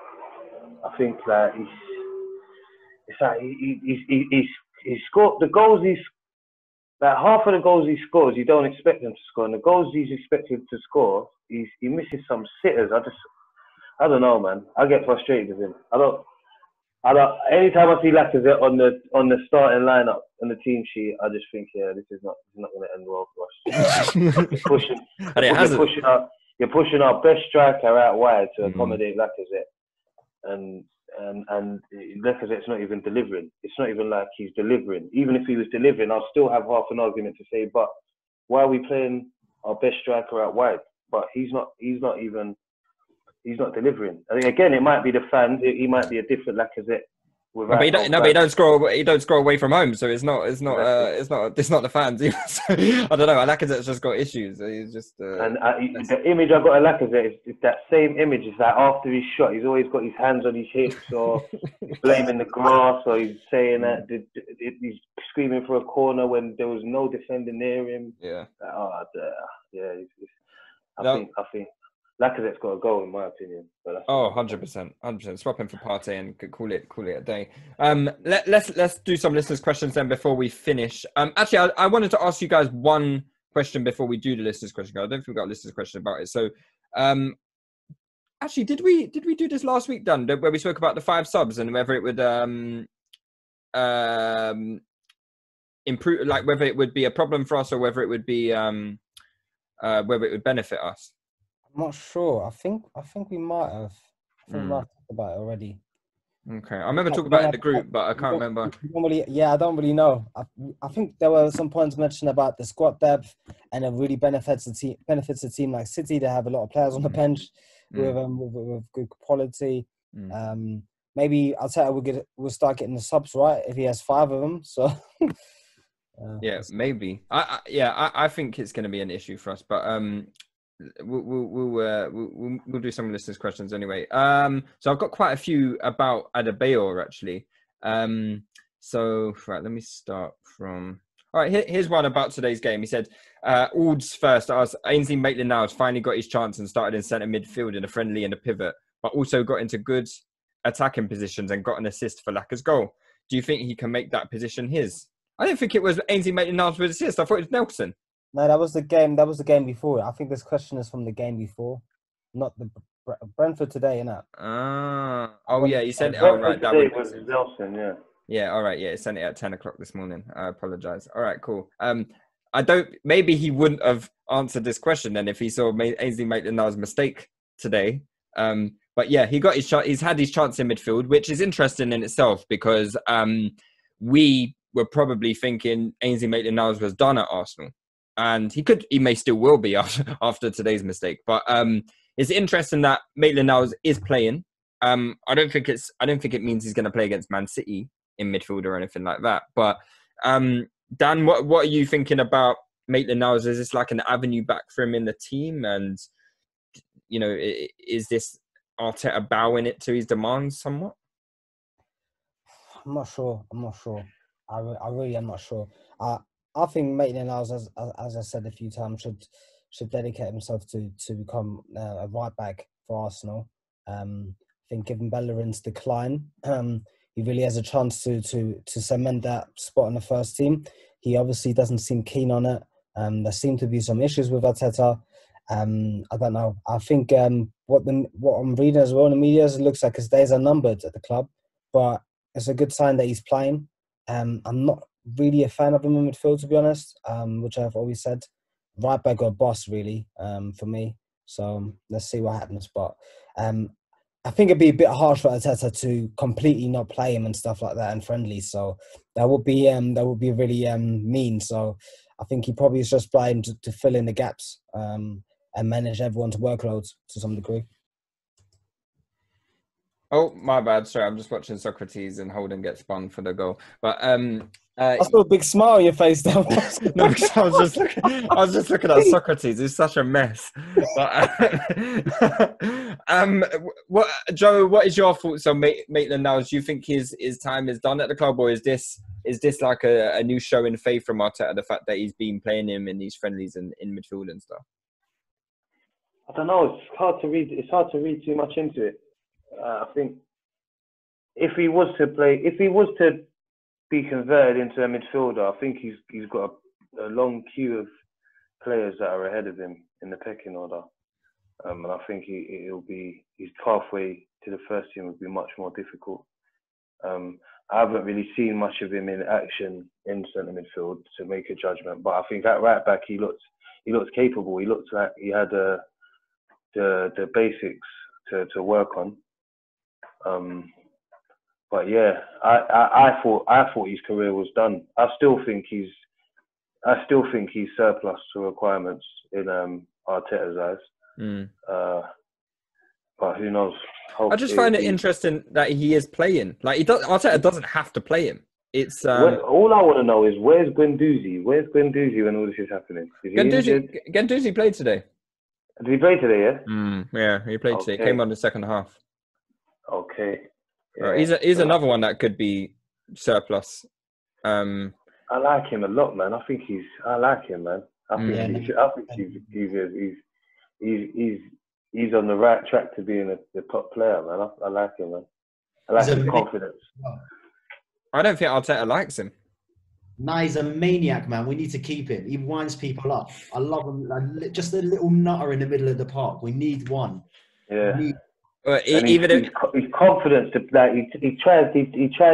I think like he's scored the goals like half of the goals he scores, you don't expect him to score, and the goals he's expected to score, he misses some sitters. I don't know, man. I get frustrated with him. I don't. Anytime I see Lacazette on the starting lineup on the team sheet, I just think, yeah, this is not going to end well for us. You're pushing our best striker out wide to accommodate Lacazette, and Lacazette's not even delivering. It's not even like he's delivering. Even if he was delivering, I'll still have half an argument to say, but why are we playing our best striker out wide? But he's not delivering. I mean, again, it might be the fans. He might be a different Lacazette. But he don't score away from home, so it's not the fans. So, I don't know. Lacazette's just got issues. He's just. The image I got of Lacazette is that same image. It's like after his shot, he's always got his hands on his hips, or he's blaming the grass, or he's saying that he's screaming for a corner when there was no defender near him. Yeah. I think Lacazette's got to go, in my opinion. But 100%. Swap him for Partey and call it a day. Let's do some listeners' questions then before we finish. Actually, I wanted to ask you guys one question before we do the listeners' question. I don't think we got a listeners' question about it. So, actually, did we do this last week, Dan, where we spoke about the 5 subs and whether it would improve, like whether it would be a problem for us or whether it would be whether it would benefit us? I'm not sure. I think we might have. I think we might have talked about it already. Okay, I remember talking about it in the group, but I can't remember. I don't really know. I think there were some points mentioned about the squad depth, and it really benefits a team like City. They have a lot of players on the bench with good quality. Maybe Arteta we'll start getting the subs right if he has 5 of them. So. Yeah, maybe. I think it's going to be an issue for us, but we'll do some listeners' questions anyway. So I've got quite a few about Adebayor actually. So right, let me start from. All right, here's one about today's game. He said, "Alds first asked Ainsley Maitland-Niles finally got his chance and started in centre midfield in a friendly and a pivot, but also got into good attacking positions and got an assist for Laka's goal. Do you think he can make that position his?" I didn't think it was Ainsley Maitland-Niles with assist. I thought it was Nelson. No, that was the game. That was the game before. I think this question is from the game before, not the Brentford today, innit? Yeah, you sent it. Oh, right, that was Nelson. Yeah. Yeah. All right. Yeah, he sent it at 10 o'clock this morning. I apologize. All right, cool. Maybe he wouldn't have answered this question then if he saw Ainsley Maitland-Niles' mistake today. But yeah, he got his shot. He's had his chance in midfield, which is interesting in itself because we were probably thinking Ainsley Maitland-Niles was done at Arsenal. And he may still will be after today's mistake. But it's interesting that Maitland-Niles is playing. I don't think it means he's going to play against Man City in midfield or anything like that. But Dan, what are you thinking about Maitland-Niles? Is this like an avenue back for him in the team? And is this Arteta bowing it to his demands somewhat? I'm not sure. I really am not sure. I think Maitland-Niles, as I said a few times, should dedicate himself to become a right back for Arsenal. I think given Bellerin's decline, he really has a chance to cement that spot in the first team. He obviously doesn't seem keen on it. There seem to be some issues with Arteta. I don't know. I think what I'm reading as well in the media is it looks like his days are numbered at the club, but it's a good sign that he's playing. I'm not really a fan of him in midfield, to be honest, which I've always said. Right back or boss, really, for me. So let's see what happens. But I think it'd be a bit harsh for Arteta to completely not play him and stuff like that in friendly. So that would be really mean. So I think he probably is just playing to fill in the gaps and manage everyone's workloads to some degree. Oh, my bad. Sorry, I'm just watching Socrates and Holden get spun for the goal. But I saw a big smile on your face there. no, because I was just looking at Socrates. He's such a mess. But, what, Joe? What is your thoughts on Maitland now? Do you think his time is done at the club, or is this like a new show in faith from Arteta? The fact that he's been playing him in these friendlies and in midfield and stuff. I don't know. It's hard to read. It's hard to read too much into it. I think if he was to be converted into a midfielder, I think he's got a long queue of players that are ahead of him in the pecking order, and I think his pathway to the first team would be much more difficult. I haven't really seen much of him in action in centre midfield to make a judgment, but I think at right back he looked capable. He looked like he had the basics to work on. But yeah, I thought his career was done. I still think he's surplus to requirements in Arteta's eyes. But who knows? I just find it interesting that he is playing. Like Arteta doesn't have to play him. It's all I want to know is where's Guendouzi? Where's Guendouzi when all this is happening? Guendouzi played today. Did he play today? Yeah. Yeah, he played today. Came on the second half. Okay. Yeah. He's another one that could be surplus. I like him a lot, man. I like him, man. I think he's on the right track to being the top player, man. I like him, man. I like his confidence. I don't think Arteta likes him. Nah, he's a maniac, man. We need to keep him. He winds people up. I love him. Like, just a little nutter in the middle of the park. We need one. Yeah. His confidence he tries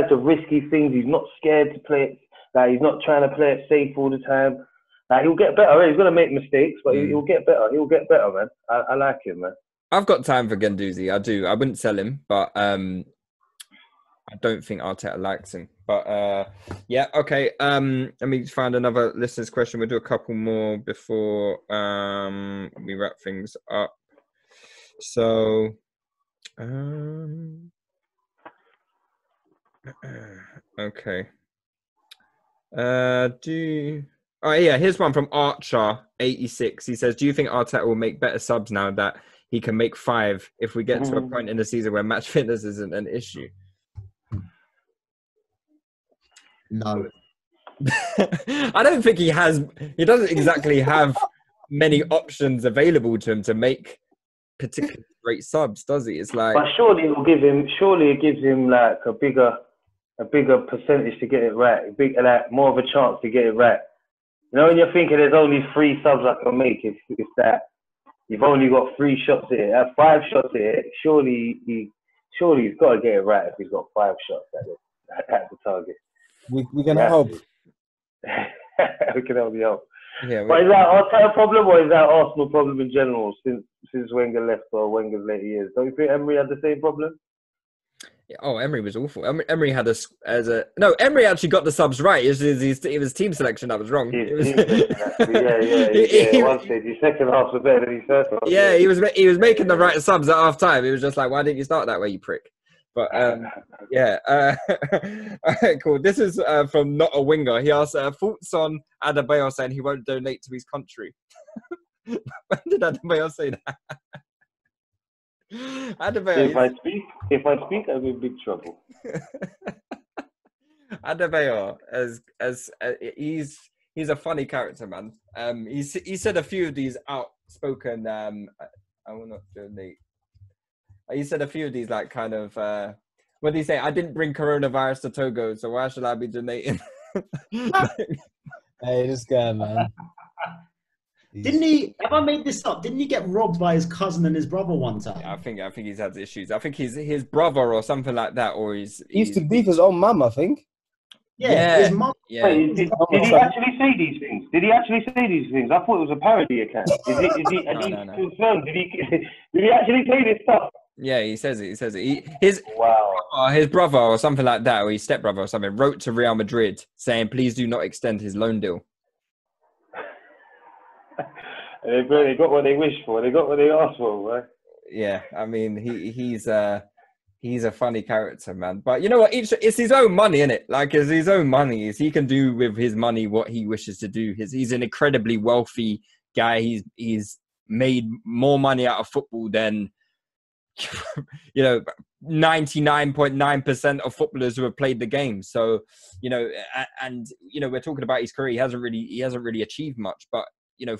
to risky things. He's not scared to play it. Like, he's not trying to play it safe all the time. Like, he'll get better. He's gonna make mistakes, but he'll get better. He'll get better, man. I like him, man. I've got time for Guendouzi. I do. I wouldn't sell him, but I don't think Arteta likes him. But yeah, okay. Let me find another listener's question. We'll do a couple more before we wrap things up. So, okay. Oh yeah, here's one from Archer86. He says, "Do you think Arteta will make better subs now that he can make 5 if we get to a point in the season where match fitness isn't an issue?" No. I don't think he doesn't exactly have many options available to him to make particularly great subs, does he? It's like, but surely it gives him like a bigger percentage to get it right, more of a chance to get it right. You know, when you're thinking there's only 3 subs I can make, if that, you've only got 3 shots at it, 5 shots at it, surely he's got to get it right if he's got 5 shots at the target. We can hope. We can only hope. yeah. But is that Arteta problem or is that Arsenal problem in general since Wenger left or Wenger's later years? Don't you think Emery had the same problem? Oh, Emery was awful. Emery had Emery actually got the subs right. It was team selection that was wrong. One stage, his second half was better than his first half. Yeah, he was making the right subs at half time. He was just like, why didn't you start that way, you prick? But yeah, all right, cool. This is from Not a Winger. He asked thoughts on Adebayor saying he won't donate to his country. When did Adebayor say that? Adebayor, if I speak, I'm in big trouble. Adebayor, he's a funny character, man. He said a few of these outspoken. I will not donate. He said a few of these, like, kind of, what did he say? I didn't bring coronavirus to Togo, so why should I be donating? Hey, this guy, man. Didn't he, have I made this up? Didn't he get robbed by his cousin and his brother one time? Yeah, I think he's had issues. I think his brother or something like that, or he used to beef his own mum, I think. Yeah, his mum. Yeah. Wait, did he actually say these things? I thought it was a parody account. No. Confirmed? Did he actually say this stuff? Yeah, he says it. Wow. His brother or something like that, or his stepbrother or something, wrote to Real Madrid saying, "Please do not extend his loan deal." They got what they wished for. They got what they asked for, right? Yeah, I mean, he's He's a funny character, man. But you know what? It's his own money, innit? Like, it's his own money. He can do with his money what he wishes to do. He's an incredibly wealthy guy. He's made more money out of football than 99.9% of footballers who have played the game. So, and we're talking about his career. He hasn't really achieved much, but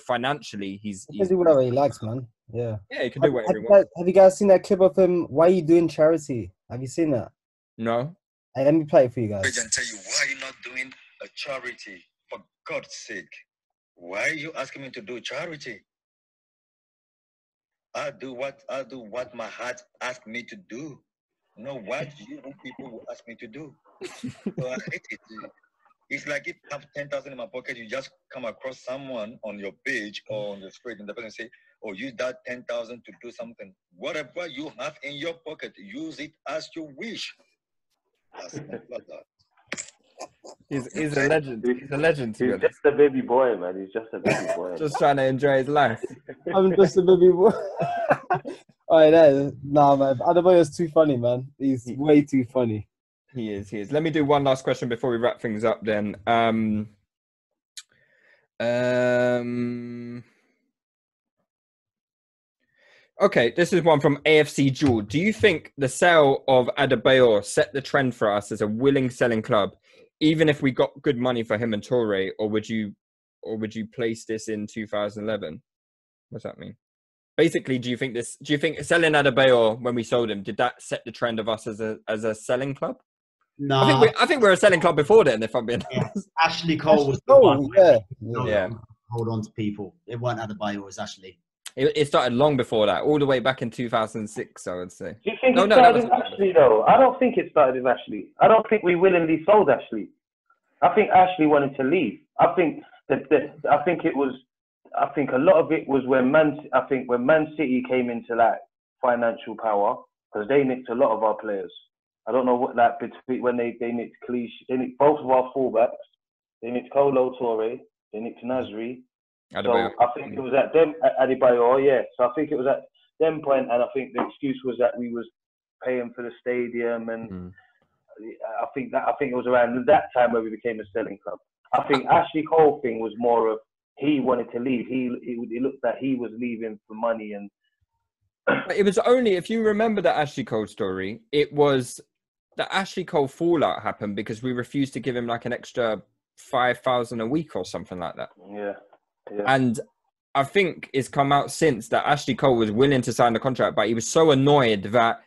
financially, he's do whatever he likes, man. Yeah. Yeah, he can do whatever he wants. Have you guys seen that clip of him? Why are you doing charity? Have you seen that? No. Hey, let me play it for you guys. And tell you why you're not doing a charity. For God's sake, why are you asking me to do charity? I do what my heart asked me to do, not what you people will ask me to do. So I hate it. It's like if I have 10,000 in my pocket, you just come across someone on your page or on the street, and the person say, "Oh, use that 10,000 to do something." Whatever you have in your pocket, use it as you wish. That's not like that. He's a legend. He's a legend. To He's just a baby boy, man. He's just a baby boy. Just trying to enjoy his life. I'm just a baby boy. Alright, nah, man. Adebayor's too funny, man. He's way too funny. He is. Let me do one last question before we wrap things up then. Okay, this is one from AFC Jewel. Do you think the sale of Adebayor set the trend for us as a willing selling club, even if we got good money for him and Toure, or would you place this in 2011? What's that mean? Basically, do you think selling Adebayor when we sold him, did that set the trend of us as a selling club? No, I think we're a selling club before then, if I'm being honest. Ashley Cole was the one. Yeah. Hold on to people. It weren't Adebayor, it was Ashley. It started long before that, all the way back in 2006, I would say. Do you think it started with Ashley, though? I don't think it started with Ashley. I don't think we willingly sold Ashley. I think Ashley wanted to leave. I think a lot of it was when Man City came into like financial power, because they nicked a lot of our players. I don't know what between when they nicked Cliche, they nicked both of our fullbacks. They nicked Kolo Toure. They nicked Nasri. Adebayor. So I think it was at them, Adebayor, yeah. So I think it was at them point, and I think the excuse was that we was paying for the stadium, and I think it was around that time where we became a selling club. I think Ashley Cole thing was more of he wanted to leave. It looked like he was leaving for money, and it was only, if you remember the Ashley Cole story, it was the Ashley Cole fallout happened because we refused to give him like an extra 5,000 a week or something like that. Yeah. And I think it's come out since that Ashley Cole was willing to sign the contract, but he was so annoyed that,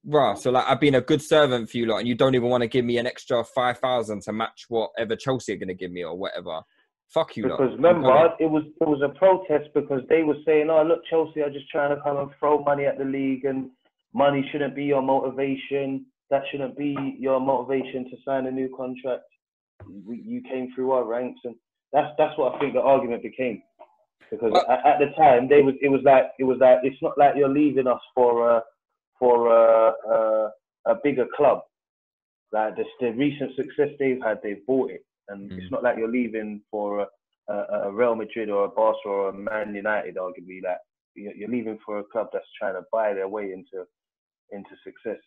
so like I've been a good servant for you lot, and you don't even want to give me an extra 5,000 to match whatever Chelsea are going to give me or whatever. Fuck you lot. Because remember, it was a protest because they were saying, "Oh, look, Chelsea are just trying to come and throw money at the league, and money shouldn't be your motivation. That shouldn't be your motivation to sign a new contract. You came through our ranks," and that's what I think the argument became. Because at the time, it was like it's not like you're leaving us for a bigger club. Like the recent success they've had, they've bought it, and it's not like you're leaving for a Real Madrid or a Barca or a Man United. Arguably, like you're leaving for a club that's trying to buy their way into success.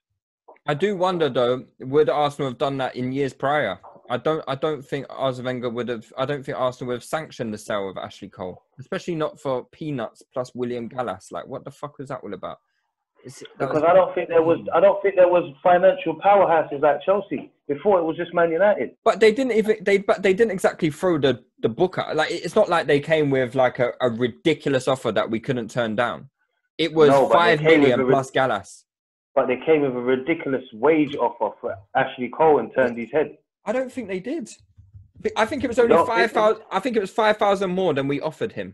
I do wonder though, would Arsenal have done that in years prior? I don't think Arsene Wenger would have. I don't think Arsenal would have sanctioned the sale of Ashley Cole, especially not for peanuts plus William Gallas. Like, what the fuck was that all about? Because I don't think there was financial powerhouses like Chelsea before. It was just Man United. But they didn't exactly throw the book out. Like, it's not like they came with like a ridiculous offer that we couldn't turn down. It was 5 million plus Gallas. But they came with a ridiculous wage offer for Ashley Cole and turned his head. I don't think they did. I think it was only 5,000. I think it was 5,000 more than we offered him.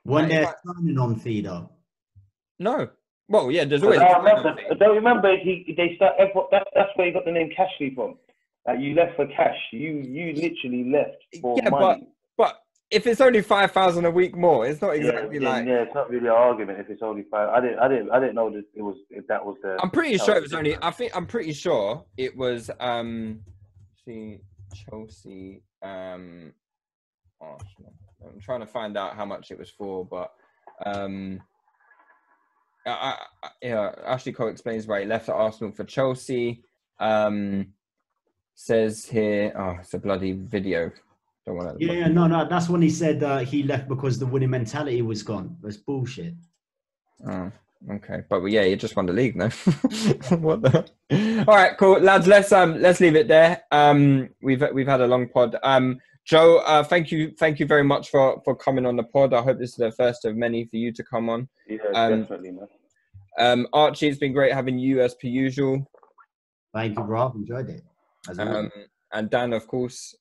When they're signing on fee though. No. Well, yeah, there's always. I don't remember. That's where he got the name Cashley from. Like, you left for cash. You literally left for money. But if it's only 5,000 a week more, it's not exactly it's not really an argument. If it's only 5, I didn't know that it was. If that was the. I'm pretty sure it was only. I'm pretty sure it was. Chelsea. Arsenal. I'm trying to find out how much it was for, but Yeah, Ashley Cole explains why he left at Arsenal for Chelsea. Says here, oh, it's a bloody video. Don't want to. Yeah, no, that's when he said he left because the winning mentality was gone. That's bullshit. Oh, okay, but yeah, you just won the league, no? What the? All right, cool, lads. Let's leave it there. We've had a long pod. Joe, thank you very much for coming on the pod. I hope this is the first of many for you to come on. Yeah, definitely, man. Archie, it's been great having you as per usual. Thank you, bro. Enjoyed it. And Dan, of course,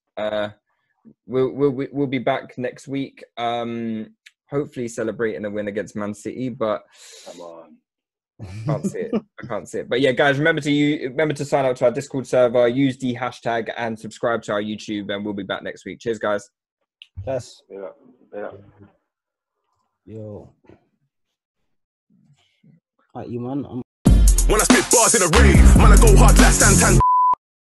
we'll be back next week. Hopefully celebrating a win against Man City, but Come on. I can't see it. But yeah, guys, remember to sign up to our Discord server, use the hashtag, and subscribe to our YouTube. And we'll be back next week. Cheers, guys. Yes. Yeah. Yo. Alright, you man. When I spit bars in a rave, man, I go hard like Santan.